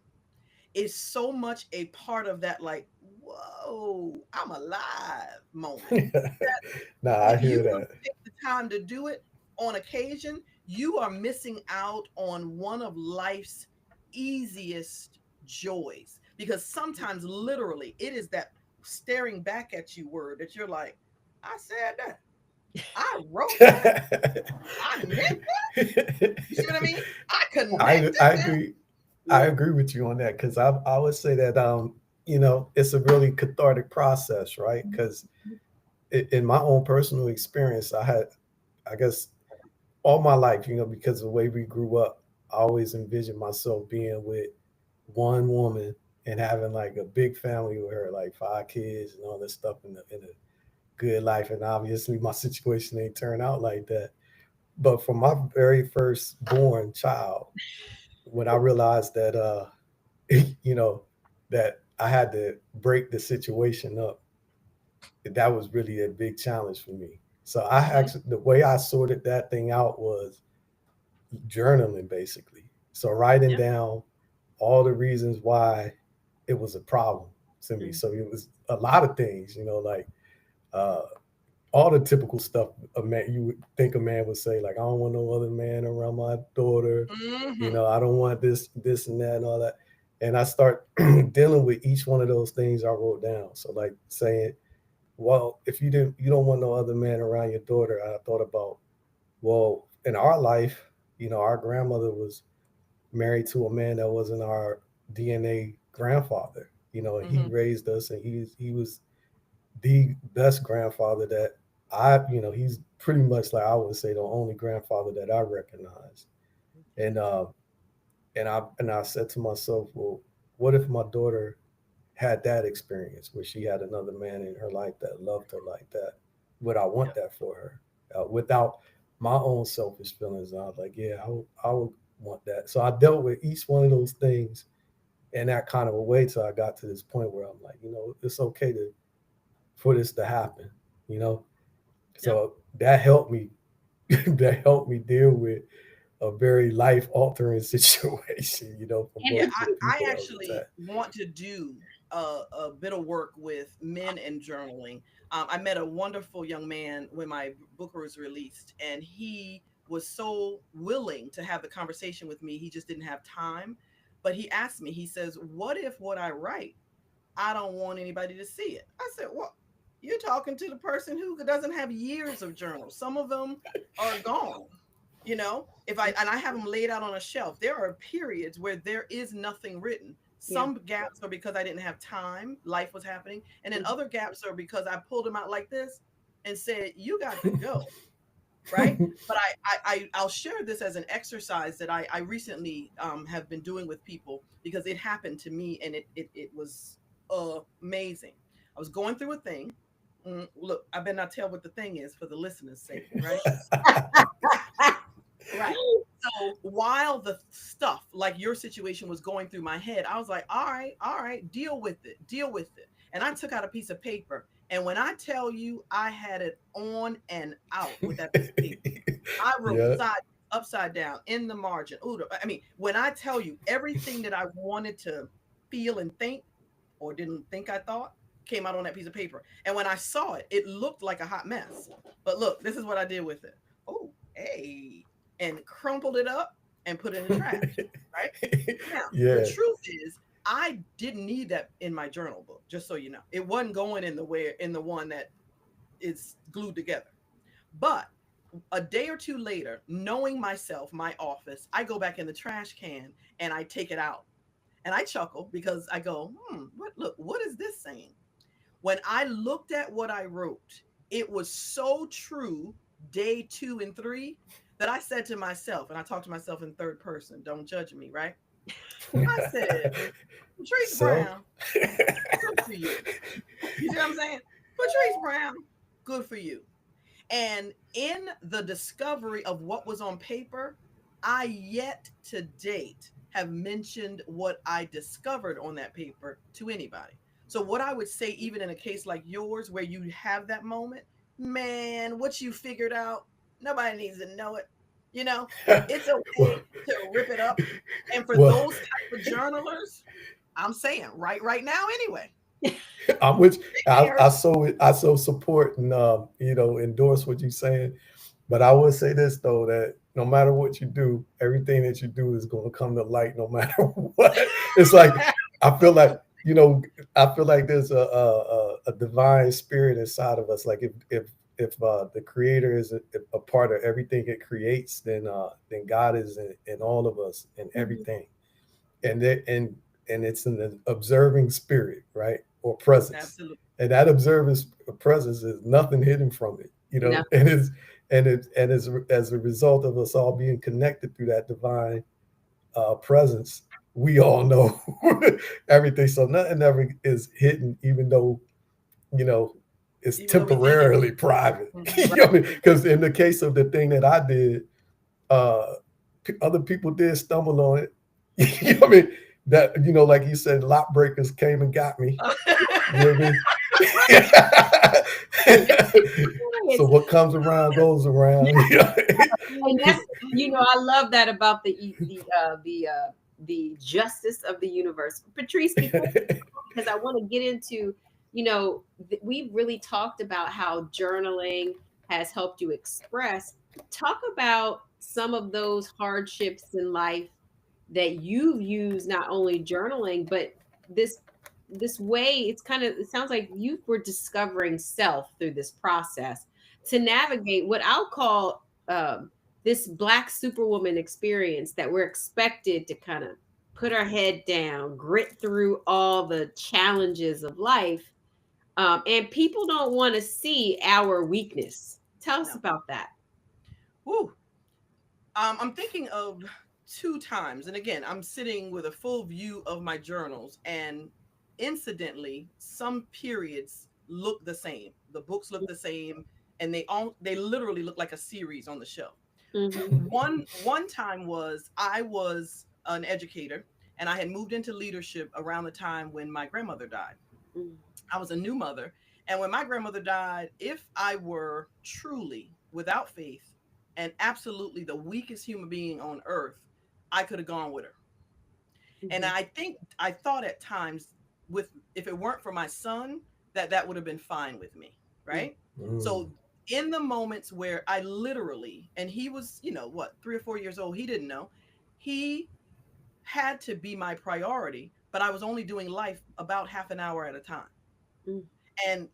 is so much a part of that, like, whoa, I'm alive moment. That Nah, I if hear you don't that. take the time to do it on occasion, you are missing out on one of life's easiest joys. Because sometimes, literally, it is that staring back at you word that you're like, I said that. I wrote that. I meant that. You see what I mean? I connected I that. agree. I agree with you on that because I would say that it's a really cathartic process, right? Because in my own personal experience, I guess all my life, because of the way we grew up, I always envisioned myself being with one woman and having like a big family with her, like 5 kids and all this stuff in a good life. And obviously, my situation ain't turned out like that. But for my very first born child, when I realized that, you know, that I had to break the situation up, that was really a big challenge for me. So I Mhm. actually, the way I sorted that thing out was journaling, basically. So writing Yeah. down all the reasons why it was a problem to me. Mm. So it was a lot of things, like uh, all the typical stuff a man you would think a man would say, like, I don't want no other man around my daughter. Hmm. I don't want this, and that, and all that. And I start dealing with each one of those things I wrote down. So like saying, well, if you don't want no other man around your daughter, I thought about, well, in our life, our grandmother was married to a man that wasn't our DNA grandfather. And he Hmm. raised us, and he was the best grandfather that he's pretty much, like, I would say, the only grandfather that I recognize. And I said to myself, well, what if my daughter had that experience where she had another man in her life that loved her like that? Would I Yeah. want that for her? Without my own selfish feelings, I was like, yeah, I would want that. So I dealt with each one of those things in that kind of a way till I got to this point where I'm like, it's okay for this to happen, you know. Yep. So that helped me. That helped me deal with a very life altering situation, for And Yeah, multiple I people that was actually attached. want to do a bit of work with men and journaling. I met a wonderful young man when my book was released, and he was so willing to have the conversation with me. He just didn't have time. But he asked me, he says, what if what I write, I don't want anybody to see it? I said, well, you're talking to the person who doesn't have years of journals. Some of them are gone. If I have them laid out on a shelf, there are periods where there is nothing written. yeah. Some gaps are because I didn't have time, life was happening, and then Mhm. other gaps are because I pulled them out like this and said, you got to go. Right. But I'll share this as an exercise that I recently have been doing with people because it happened to me, and it was amazing. I was going through a thing. Look, I better not tell what the thing is for the listeners' sake, right? Right. So while the stuff like your situation was going through my head, I was like, all right, deal with it, deal with it. And I took out a piece of paper. And when I tell you I had it on and out with that piece of paper, I wrote Yeah. side, upside down, in the margin. Ooh, I mean, when I tell you everything that I wanted to feel and think or didn't think I thought came out on that piece of paper. And when I saw it, it looked like a hot mess. But look, this is what I did with it. Oh, hey, and crumpled it up and put it in the trash. Right now, the Yeah. truth is, I didn't need that in my journal book. Just so you know, it wasn't going in the one that is glued together. But a day or two later, knowing myself, my office, I go back in the trash can and I take it out. And I chuckle because I go, what is this saying? When I looked at what I wrote, it was so true day 2 and 3 that I said to myself, and I talk to myself in third person, don't judge me, right? I said, Patrice So, Brown, good for you. You see what I'm saying? Patrice Brown, good for you. And in the discovery of what was on paper, I yet to date have mentioned what I discovered on that paper to anybody. So, what I would say, even in a case like yours, where you have that moment, man, what you figured out, nobody needs to know it. You know, it's okay to rip it up. And for Well, those type of journalers, I'm saying right now anyway. I'm with I Eric. so support and endorse what you're saying. But I would say this though, that no matter what you do, everything that you do is going to come to light no matter what. It's like I feel like I feel like there's a divine spirit inside of us. Like if the creator is a part of everything it creates, then God is in all of us and everything. And it's an observing spirit, right? Or presence. Absolutely. And that observing presence is nothing hidden from it, No. and as a result of us all being connected through that divine presence, we all know everything. So nothing ever is hidden, even though it's Even though we think temporarily private. Mhm. Because in the case of the thing that I did, other people did stumble on it. You know what I mean? That like you said, lot breakers came and got me. You know what I mean? So what comes around goes around. And that's, I love that about the justice of the universe. Patrice, because I want to get into, we really talked about how journaling has helped you express. Talk about some of those hardships in life that you've used, not only journaling, but this way. It sounds like you were discovering self through this process to navigate what I'll call this Black superwoman experience, that we're expected to kind of put our head down, grit through all the challenges of life. And people don't want to see our weakness. Tell us No. about that. Woo. I'm thinking of 2 times, and again, I'm sitting with a full view of my journals, and incidentally, some periods look the same. The books look the same, and they literally look like a series on the shelf. Mhm. One time I was an educator, and I had moved into leadership around the time when my grandmother died. Mm. I was a new mother, and when my grandmother died, if I were truly without faith and absolutely the weakest human being on earth, I could have gone with her. And Mhm. I think I thought at times, with if it weren't for my son, that would have been fine with me, right? Mm. So in the moments where I literally, and he was, what, 3 or 4 years old, he didn't know, he had to be my priority, but I was only doing life about half an hour at a time. Mm. And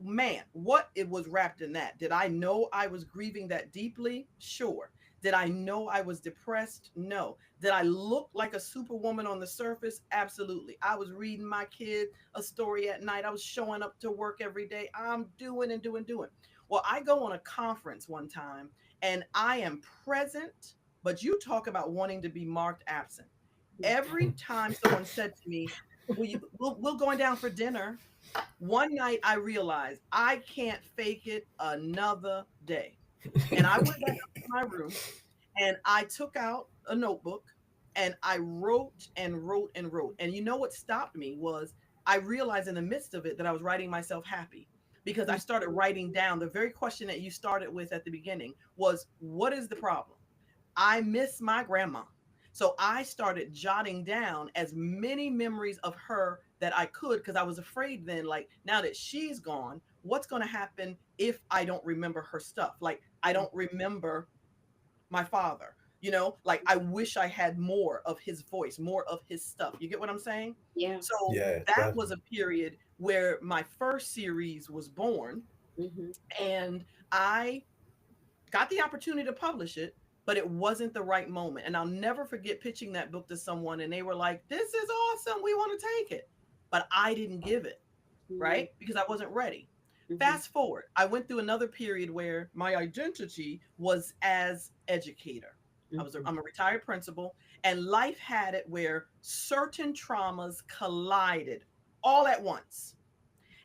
man, what it was wrapped in that. Did I know I was grieving that deeply? Sure. Did I know I was depressed? No. Did I look like a superwoman on the surface? Absolutely. I was reading my kid a story at night. I was showing up to work every day. I'm doing and doing, doing. Well, I go on a conference one time and I am present, but you talk about wanting to be marked absent. Every time someone said to me, we'll going down for dinner. One night I realized I can't fake it another day. And I went back up to my room and I took out a notebook and I wrote and wrote and wrote. And you know what stopped me was I realized in the midst of it that I was writing myself happy, because I started writing down the very question that you started with at the beginning was, what is the problem? I miss my grandma. So I started jotting down as many memories of her that I could, because I was afraid then, like, now that she's gone, what's going to happen if I don't remember her stuff? Like, I don't remember my father, like I wish I had more of his voice, more of his stuff. You get what I'm saying? Yeah. So Yeah, that was definitely. a period where my first series was born, Mhm. and I got the opportunity to publish it, but it wasn't the right moment. And I'll never forget pitching that book to someone, and they were like, "This is awesome. We want to take it." But I didn't give it, Mhm. right? Because I wasn't ready. Mhm. Fast forward, I went through another period where my identity was as educator. Mhm. I'm a retired principal, and life had it where certain traumas collided all at once.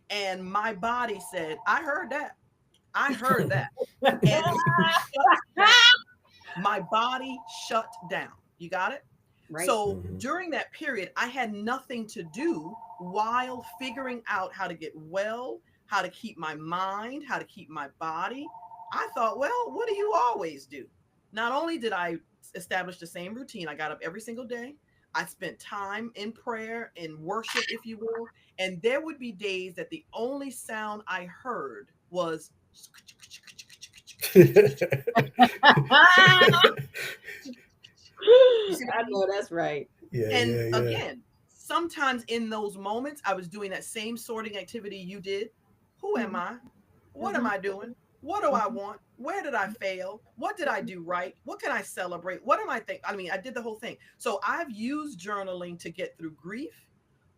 And my body said, I heard that. I heard that. And it shut down. My body shut down. You got it? Right. So Mhm. during that period, I had nothing to do while figuring out how to get well, how to keep my mind, how to keep my body. I thought, well, what do you always do? not only did I establish the same routine, I got up every single day. I spent time in prayer, in worship, if you will. And there would be days that the only sound I heard was you see what I I mean? know that's right. Yeah, And yeah, yeah. again, sometimes in those moments, I was doing that same sorting activity you did. Who am I? What am I doing? What do I want? Where did I fail? What did I do right? What can I celebrate? What am I think? I mean, I did the whole thing. So I've used journaling to get through grief.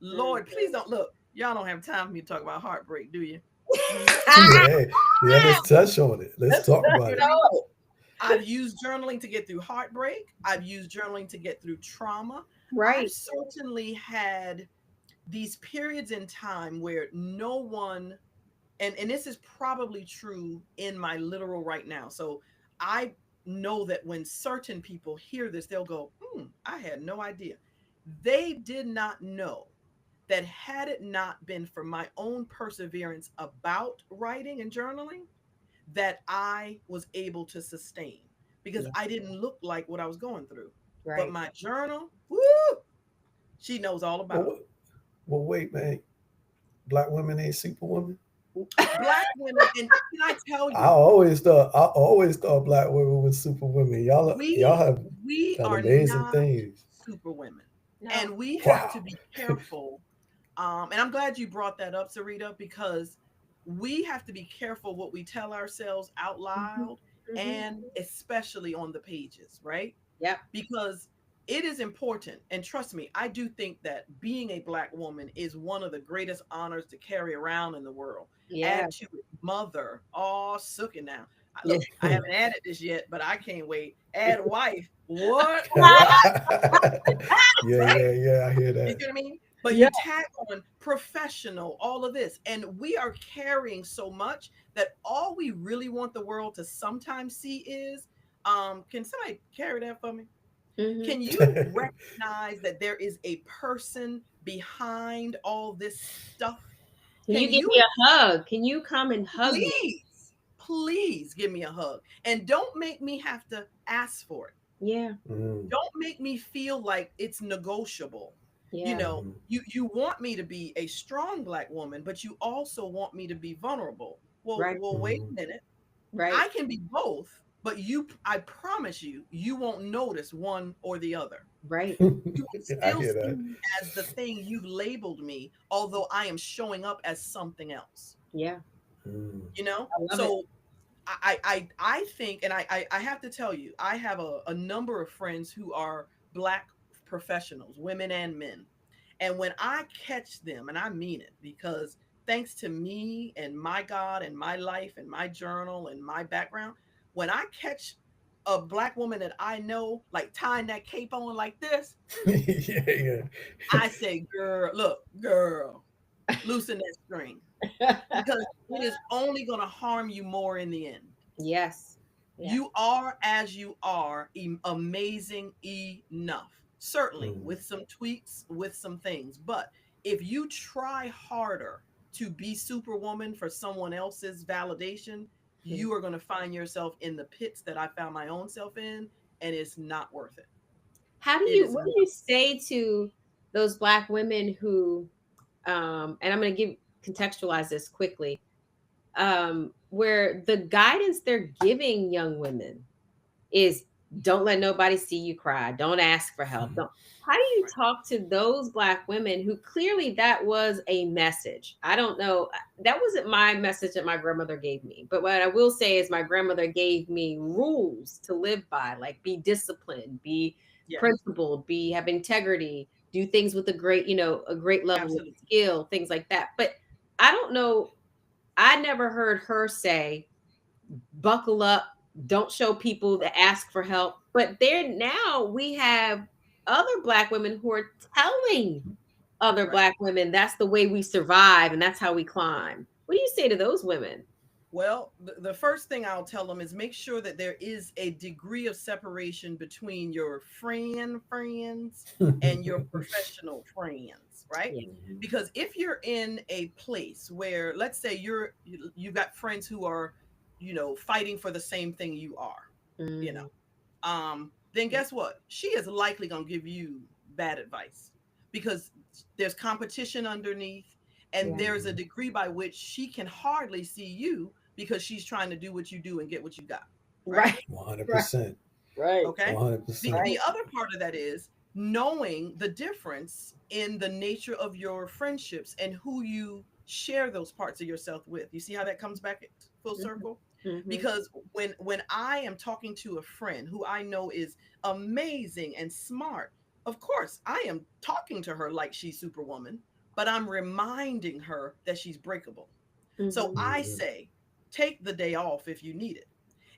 Lord, please don't look. Y'all don't have time for me to talk about heartbreak, do you? Yeah, yeah, let's touch on it. Let's talk about it. No. I've used journaling to get through heartbreak. I've used journaling to get through trauma. Right. I've certainly had these periods in time where no one, and this is probably true in my literal right now. So I know that when certain people hear this, they'll go, I had no idea. They did not know that had it not been for my own perseverance about writing and journaling, that I was able to sustain because Yeah. I didn't look like what I was going through. But Right. my journal, woo, she knows all about Well, well, wait, man. Black women ain't superwomen. Black women. And can I tell I you, always thought black women were superwomen. Y'all we have we done are amazing not things. super women. No. And we have Wow. to be careful. And I'm glad you brought that up, Sarita, because we have to be careful what we tell ourselves out loud and especially on the pages, right? Yep. Because it is important. And trust me, I do think that being a Black woman is one of the greatest honors to carry around in the world. Yeah. Add to it mother, all sooking now. Yeah. Look, I haven't added this yet, but I can't wait. Add wife. What? Yeah, yeah, yeah. I hear You that. see what I mean? But Yeah. you tag on professional, all of this. And we are carrying so much that all we really want the world to sometimes see is, can somebody carry that for me? Mhm. Can you recognize that there is a person behind all this stuff? Can you Can give you me a hug? Can you come and hug me? please give me a hug? And don't make me have to ask for it. Yeah. Mm, Don't make me feel like it's negotiable. Yeah. You know, mhm. you want me to be a strong Black woman, but you also want me to be vulnerable. Well, Right. wait a minute. Right. I can be both, but I promise you, you won't notice one or the other. Right. You would I still hear see that. me as the thing you've labeled me, although I am showing up as something else. Yeah. Mm. You know? I love So I think, and I have to tell you, I have a number of friends who are Black professionals, women and men. And when I catch them, and I mean it, because thanks to me and my God and my life and my journal and my background, when I catch a Black woman that I know, like tying that cape on like this, Yeah, yeah. I say, girl, look, girl, loosen that string. Because it is only going to harm you more in the end. Yes. Yeah. You are as you are, amazing enough. Certainly Mm. with some tweaks, with some things. But if you try harder to be superwoman for someone else's validation, you are going to find yourself in the pits that I found my own self in, and it's not worth it. What do you say to those Black women who, and I'm going to contextualize this quickly, where the guidance they're giving young women is don't let nobody see you cry. Don't ask for help. How do you talk to those Black women who clearly that was a message? I don't know. That wasn't my message that my grandmother gave me. But what I will say is my grandmother gave me rules to live by, like be disciplined, be principled, have integrity, do things with a great level of skill, things like that. But I don't know. I never heard her say, buckle up, don't show people that ask for help. But now we have other Black women who are telling other Black women that's the way we survive and that's how we climb. What do you say to those women? Well, the first thing I'll tell them is make sure that there is a degree of separation between your friends and your professional friends, right? Yeah. Because if you're in a place where, let's say you've got friends who are, fighting for the same thing you are, then guess what? She is likely going to give you bad advice because there's competition underneath, and there's a degree by which she can hardly see you because she's trying to do what you do and get what you got. Right. 100%. Right. Okay. 100%. The other part of that is knowing the difference in the nature of your friendships and who you share those parts of yourself with. You see how that comes back full circle? Mm-hmm. Because when I am talking to a friend who I know is amazing and smart, of course I am talking to her like she's Superwoman, but I'm reminding her that she's breakable. Mm-hmm. So I say, take the day off if you need it.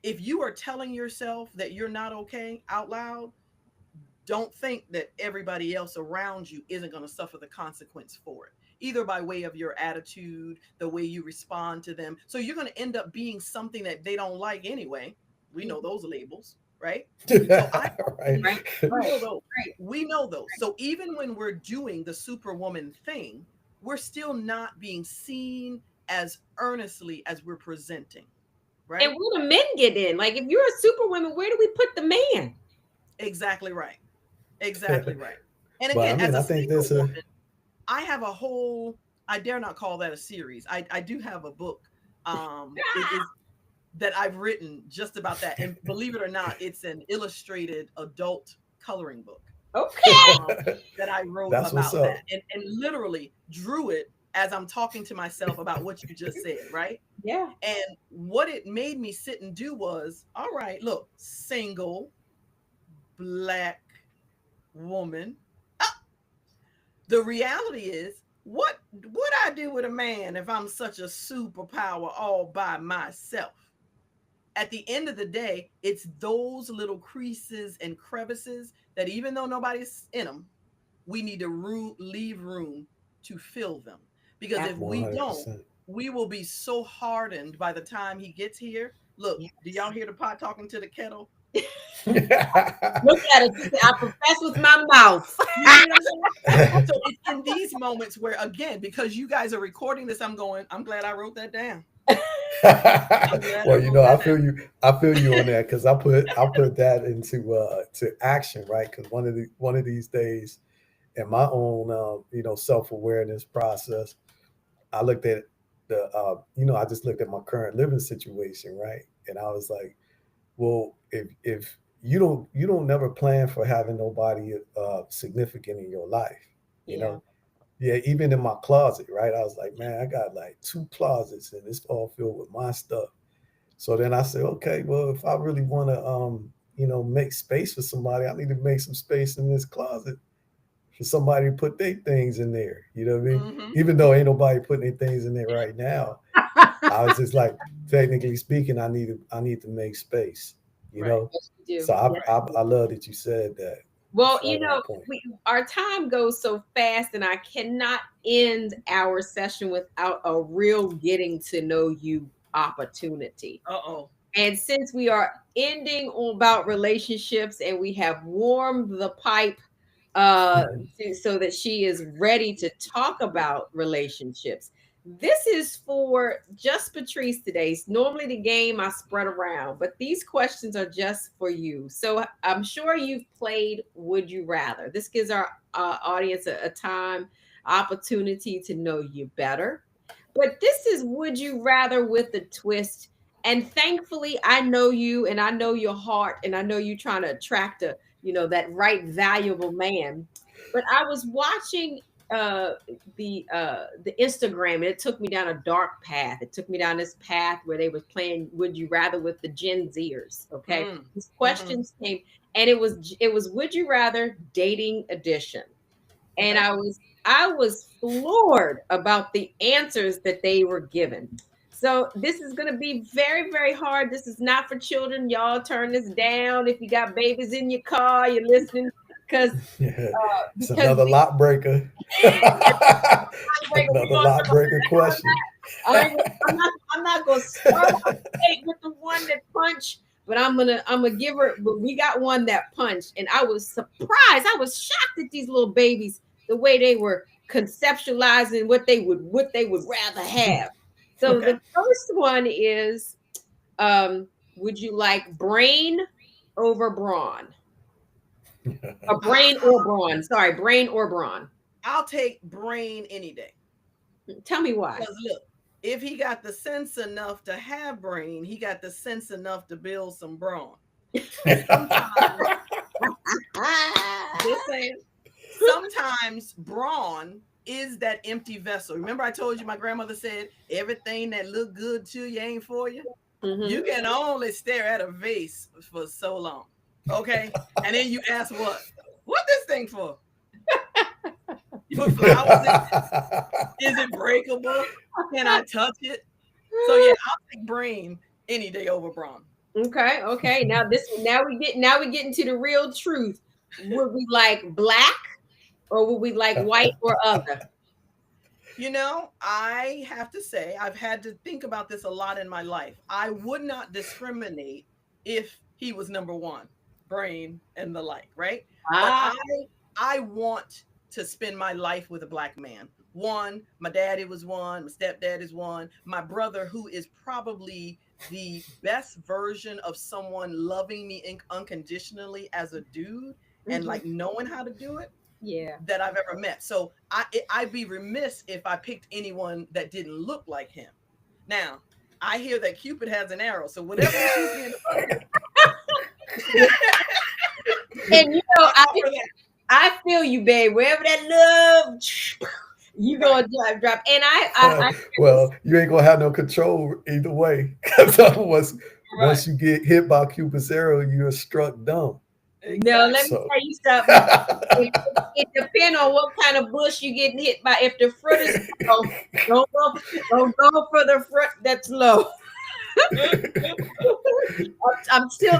If you are telling yourself that you're not okay out loud, don't think that everybody else around you isn't going to suffer the consequence for it, either by way of your attitude, the way you respond to them. So you're going to end up being something that they don't like anyway. We know those labels, right? So we know those. So even when we're doing the Superwoman thing, we're still not being seen as earnestly as we're presenting, right? And where do men get in? Like, if you're a Superwoman, where do we put the man? Exactly right. Exactly right. And Well, again, I mean, as I a think single there's a woman, I have a whole, I dare not call that a series. I do have a book it is, that I've written just about that. And believe it or not, it's an illustrated adult coloring book. Okay. That I wrote That's what's about up. that and literally drew it as I'm talking to myself about what you just said, right? Yeah. And what it made me sit and do was, all right, look, single Black woman. The reality is, what would I do with a man if I'm such a superpower all by myself? At the end of the day, it's those little creases and crevices that even though nobody's in them, we need to leave room to fill them. Because if we don't, 100%. we will be so hardened by the time he gets here. Look, do y'all hear the pot talking to the kettle? Look at it. I profess with my mouth. You know what I'm saying? So it's in these moments where, again, because you guys are recording this, I'm glad I wrote that down. Well, you know, I feel you on that, because I put that into to action, right? Because one of these days, in my own self-awareness process, I looked at I just looked at my current living situation, right? And I was like, well, if you don't never plan for having nobody significant in your life, you know. Yeah, even in my closet, right? I was like, man, I got like 2 closets and it's all filled with my stuff. So then I said, okay, well, if I really want to make space for somebody, I need to make some space in this closet for somebody to put their things in there. You know what I mean? Mm-hmm. Even though ain't nobody putting their things in there right now, I was just like, technically speaking, I need to make space. You know? Yes, you do. So I love that you said that. Well, our time goes so fast, and I cannot end our session without a real getting to know you opportunity. And since we are ending on about relationships and we have warmed the pipe so that she is ready to talk about relationships, this is for just Patrice today. Normally the game I spread around, but these questions are just for you. So I'm sure you've played Would You Rather. This gives our audience a time opportunity to know you better. But this is Would You Rather with a twist. And thankfully, I know you and I know your heart, and I know you're trying to attract that right valuable man. But I was watching the Instagram, and it took me down a dark path. It took me down this path where they was playing Would You Rather with the Gen Zers. Okay. These questions came, and it was Would You Rather dating edition. And I was floored about the answers that they were given. So this is going to be very, very hard. This is not for children. Y'all turn this down. If you got babies in your car, you're listening. Because it's another lot breaker. Another lot breaker question. I'm not gonna start with the one that punched, but I'm gonna give her. But we got one that punched, and I was surprised. I was shocked at these little babies, the way they were conceptualizing what they would rather have. So the first one is, would you like brain over brawn? Or brain or brawn? Sorry, brain or brawn. I'll take brain any day. Tell me why. Because look, if he got the sense enough to have brain, he got the sense enough to build some brawn. Just saying, sometimes brawn is that empty vessel. Remember, I told you my grandmother said everything that look good to you ain't for you. Mhm. You can only stare at a vase for so long. Okay. And then you ask what this thing for? You put flowers in it? Is it breakable? Can I touch it? So yeah, I'll take brain any day over brawn. Okay. Now we get into the real truth. Would we like black or would we like white or other? You know, I have to say, I've had to think about this a lot in my life. I would not discriminate if he was number one, brain and the like, right? But I want to spend my life with a black man. One, my daddy was one, my stepdad is one, my brother, who is probably the best version of someone loving me unconditionally as a dude and like knowing how to do it. Yeah, That I've ever met. So I'd be remiss if I picked anyone that didn't look like him. Now, I hear that Cupid has an arrow, so whatever you shoots me in the and you know, I feel you, babe. Wherever that love, you gonna drop. And I well, you ain't gonna have no control either way. Because once you get hit by Cupid's arrow, you're struck dumb. No, let me tell you something. It depends on what kind of bush you getting hit by. If the fruit is low, don't go for the fruit that's low. I'm still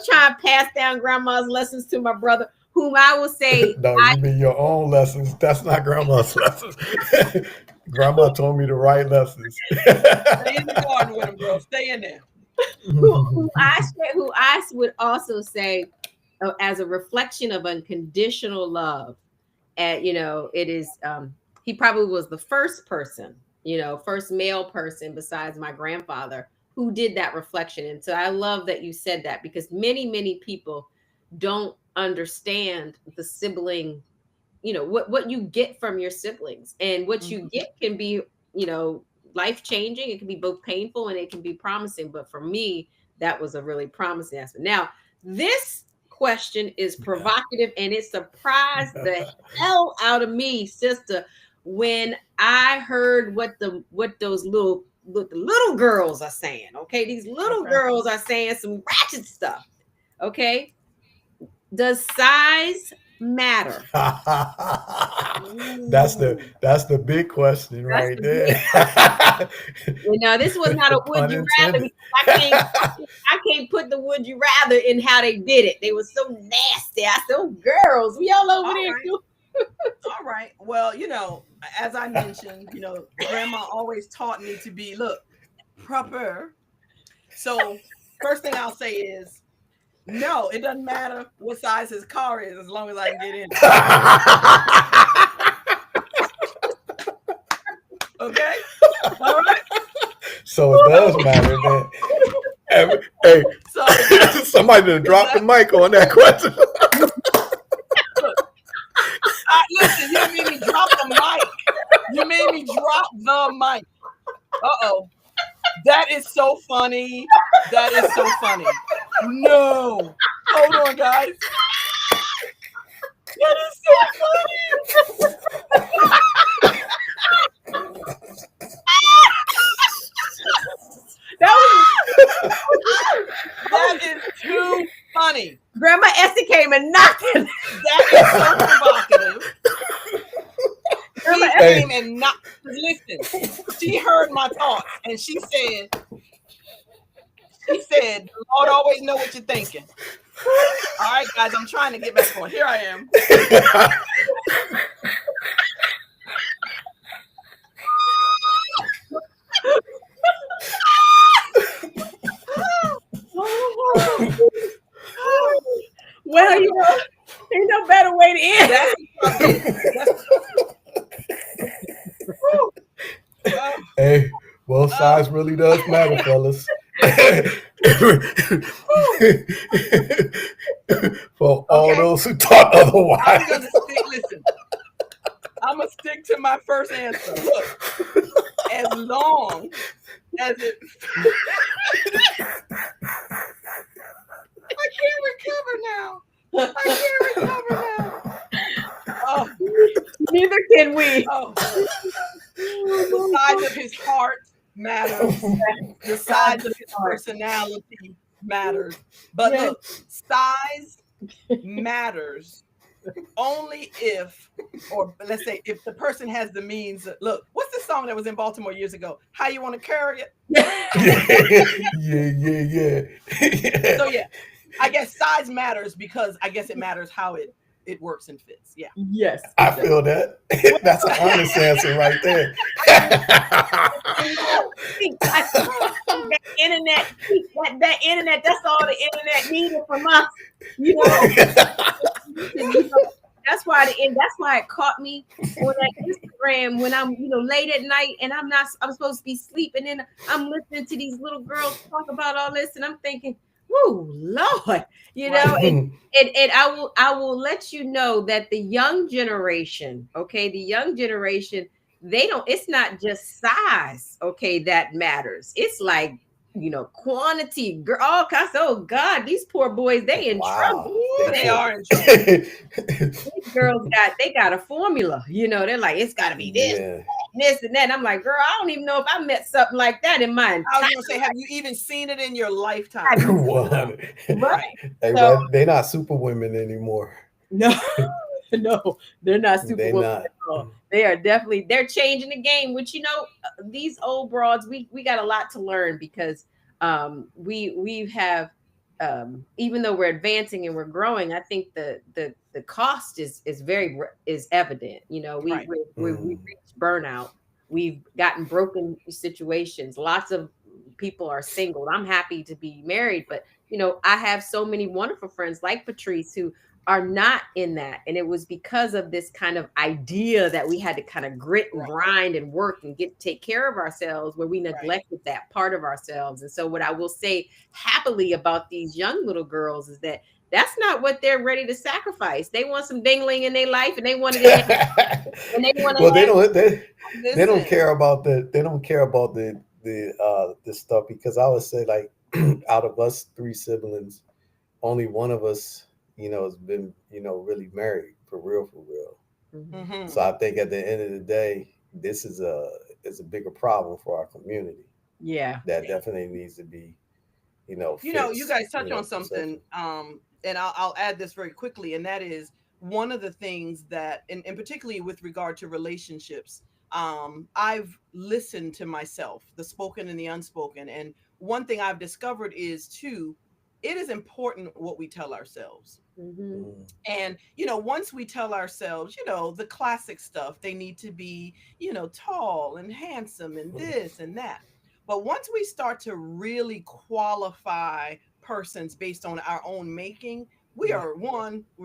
trying to pass down grandma's lessons to my brother, whom I will say. No, you mean your own lessons. That's not grandma's lessons. Grandma told me the right lessons. Stay in the garden with him, girl. Stay in there. who I would also say, as a reflection of unconditional love, and it is he probably was the first person, first male person besides my grandfather who did that reflection. And so I love that you said that, because many people don't understand the sibling, what you get from your siblings, and what you get can be life-changing. It can be both painful and it can be promising, but for me that was a really promising aspect. Now this question is provocative and it surprised the hell out of me, sister, when I heard what those little girls are saying. Okay, these little girls are saying some ratchet stuff. Okay, does size matter? That's the big question right there. This was not a would you rather. I can't put the would you rather in how they did it. They were so nasty. I said, oh, girls, we all over there too. All right. Well, as I mentioned, grandma always taught me to be proper. So first thing I'll say is, no, it doesn't matter what size his car is as long as I can get in. Okay? All right. So it does matter, man. Hey, somebody done dropped the mic on that question. Listen, you made me drop the mic. You made me drop the mic. Uh-oh. That is so funny. That is so funny. No. Hold on, guys. That is so funny. That is too funny. Grandma Essie came and knocked it. That is so provocative. Grandma Essie came and knocked. Listen, she heard my thoughts and she said, Lord always know what you're thinking. All right, guys, I'm trying to get back on. Here I am. Well, ain't no better way to end. Hey, well, size really does matter, fellas. For all Okay. those who thought I'm otherwise. gonna stick. Listen, I'm gonna stick to my first answer. Look, as long as it, I can't recover now. I can't recover now. Oh, Neither can we. oh. The size of his heart matters. The size of his personality matters. But Yes. look, size matters only if, or let's say, if the person has the means. Look, what's the song that was in Baltimore years ago? How You Want to Carry It? Yeah. So yeah, I guess size matters because I guess it matters how it works and fits. Yeah. Yes. I feel that. That's an honest answer right there. That internet, that internet, that's all the internet needed from us. You know, that's why it caught me on that Instagram when I'm, late at night and I'm supposed to be sleeping and I'm listening to these little girls talk about all this and I'm thinking, whoa, Lord, and I will let you know that the young generation, it's not just size, that matters. It's like, quantity, girl, all kinds. Oh God, these poor boys, they in trouble. They are in trouble. These girls got a formula, they're like, it's gotta be this, this and that. And I'm like, girl, I don't even know if I met something like that in my I was gonna say, have you even seen it in your lifetime? Right. Hey, So, they're not super women anymore. No, they're not super They're women not. at all. They are definitely, they're changing the game, which, these old broads, we got a lot to learn because we have, even though we're advancing and we're growing, I think the cost is evident. Right. We've reached burnout. We've gotten broken situations. Lots of people are single. I'm happy to be married, but I have so many wonderful friends like Patrice who are not in that. And it was because of this kind of idea that we had to kind of grit and grind and work and take care of ourselves, where we neglected that part of ourselves. And so what I will say happily about these young little girls is that that's not what they're ready to sacrifice. They want some dingling in their life and they want to well, they don't care about the stuff, because I would say, like, out of us 3 siblings, only one of us has been really married for real. Mm-hmm. So I think at the end of the day, this is a bigger problem for our community. Yeah, that definitely needs to be you guys touch on something, and I'll add this very quickly, and that is one of the things that, and particularly with regard to relationships, I've listened to myself, the spoken and the unspoken. And one thing I've discovered is, too, it is important what we tell ourselves. Mm-hmm. And, once we tell ourselves, the classic stuff, they need to be, tall and handsome and this and that. But once we start to really qualify persons based on our own making, we're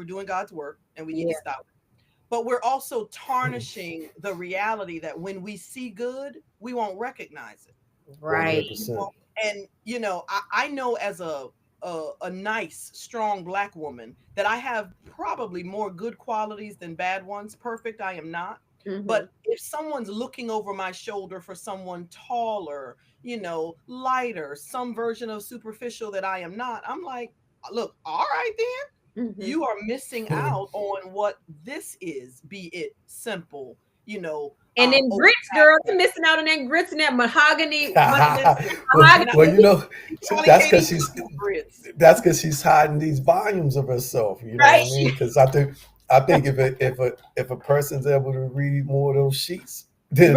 doing God's work and we need to stop. But we're also tarnishing the reality that when we see good, we won't recognize it. Right. 100%. And, I know as a nice, strong Black woman that I have probably more good qualities than bad ones. Perfect, I am not. Mm-hmm. But if someone's looking over my shoulder for someone taller, lighter, some version of superficial that I am not, I'm like, look, all right then, mm-hmm. you are missing out on what this is, be it simple, And then grits, girl, you're missing out on that grits and that mahogany. Well, that's because she's hiding these volumes of herself. You know what I mean? Because I think if a person's able to read more of those sheets, then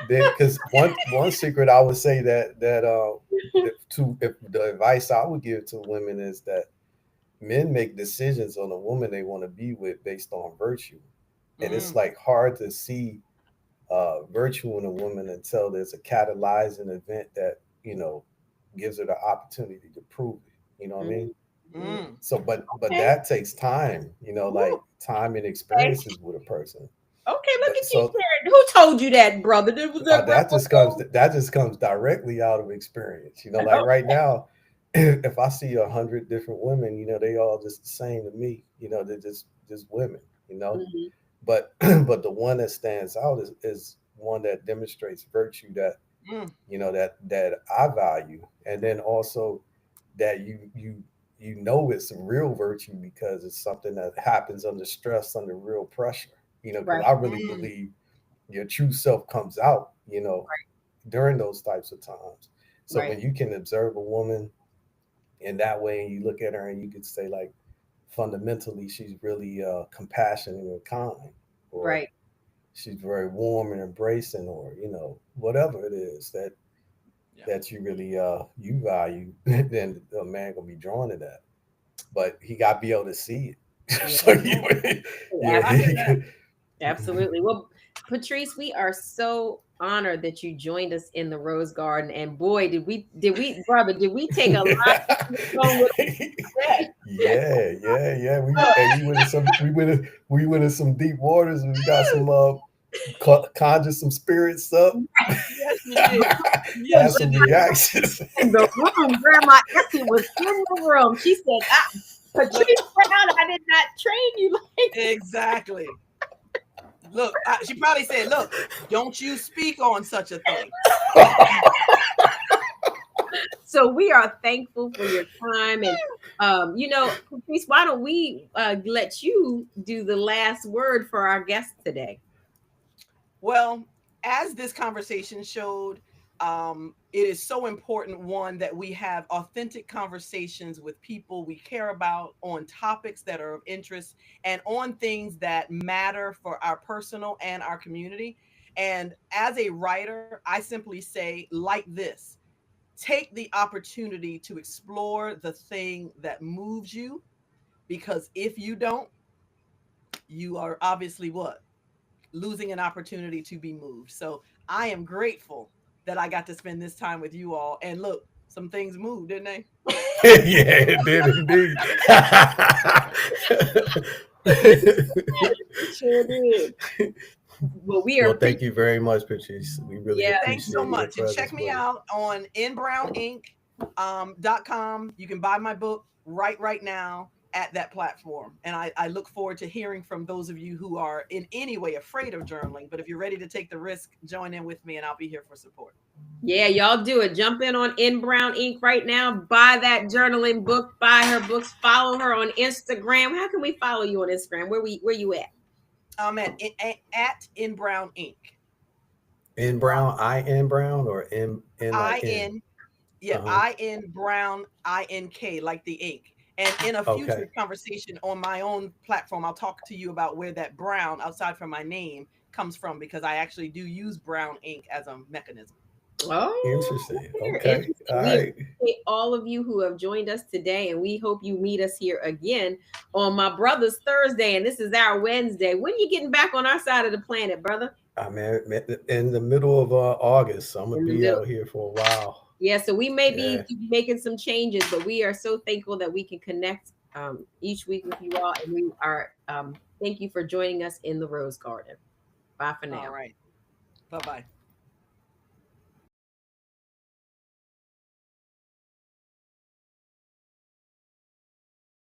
because one secret I would say that if the advice I would give to women is that men make decisions on a woman they want to be with based on virtue, and it's like hard to see virtue in a woman until there's a catalyzing event that gives her the opportunity to prove it. You know what I mean? Mm. So, but that takes time. Like time and experiences with a person. Okay, look at you sharing. Who told you that, brother? That just comes directly out of experience. Like right now, if I see 100 different women, they all just the same to me. They're just women. Mhm. But but the one that stands out is one that demonstrates virtue that Mm. that I value, and then also that it's a real virtue because it's something that happens under stress, under real pressure. Because Right. I really Mm. believe your true self comes out, during those types of times. So Right. when you can observe a woman in that way, and you look at her and you could say like, fundamentally, she's really compassionate and kind, or Right. she's very warm and embracing, or whatever it is Yeah. that you really you value, then a man gonna be drawn to that. But he got to be able to see it. Yeah. So you, yeah, I hear that. Absolutely. Well, Patrice, we are so honored that you joined us in the Rose Garden. And boy, brother, did we take a lot home with us today. yeah. We went in some deep waters, and we got some conjure some spirits up. Yes, you did. Had Yes, you some did. reactions. In the room, Grandma Essie was in the room. She said, Patrice Brown, I did not train you like Exactly. Look, she probably said, "Look, don't you speak on such a thing." So we are thankful for your time. And Patrice, why don't we let you do the last word for our guest today? Well, as this conversation showed, it is so important, one, that we have authentic conversations with people we care about on topics that are of interest and on things that matter for our personal and our community. And as a writer, I simply say, like this, take the opportunity to explore the thing that moves you, because if you don't, you are obviously what? Losing an opportunity to be moved. So I am grateful that I got to spend this time with you all. And look, some things moved, didn't they? Yeah, it did indeed. Sure did. Well, we Well, are thank you very much, Patrice. We really Thanks so appreciate your much. And check presence me with us. out on nbrowninc.com. You can buy my book right now at that platform. And I look forward to hearing from those of you who are in any way afraid of journaling. But if you're ready to take the risk, join in with me and I'll be here for support. Yeah, y'all do it. Jump in on In Brown Ink right now. Buy that journaling book. Buy her books. Follow her on Instagram. How can we follow you on Instagram? Where you at? I'm at In Brown Ink. In Brown, in Brown, or in like in Brown INK, like the ink. And in a future Okay. conversation on my own platform, I'll talk to you about where that brown outside from my name comes from, because I actually do use brown ink as a mechanism. Oh, Interesting. Okay. interesting. All We right. appreciate all of you who have joined us today, and we hope you meet us here again on my brother's Thursday, and this is our Wednesday. When are you getting back on our side of the planet, brother? I'm in the middle of August, so I'm gonna In the be middle. out here for a while. Yeah, so we may Yeah. be making some changes, but we are so thankful that we can connect each week with you all, and we are thank you for joining us in the Rose Garden. Bye for now. All right. Bye-bye.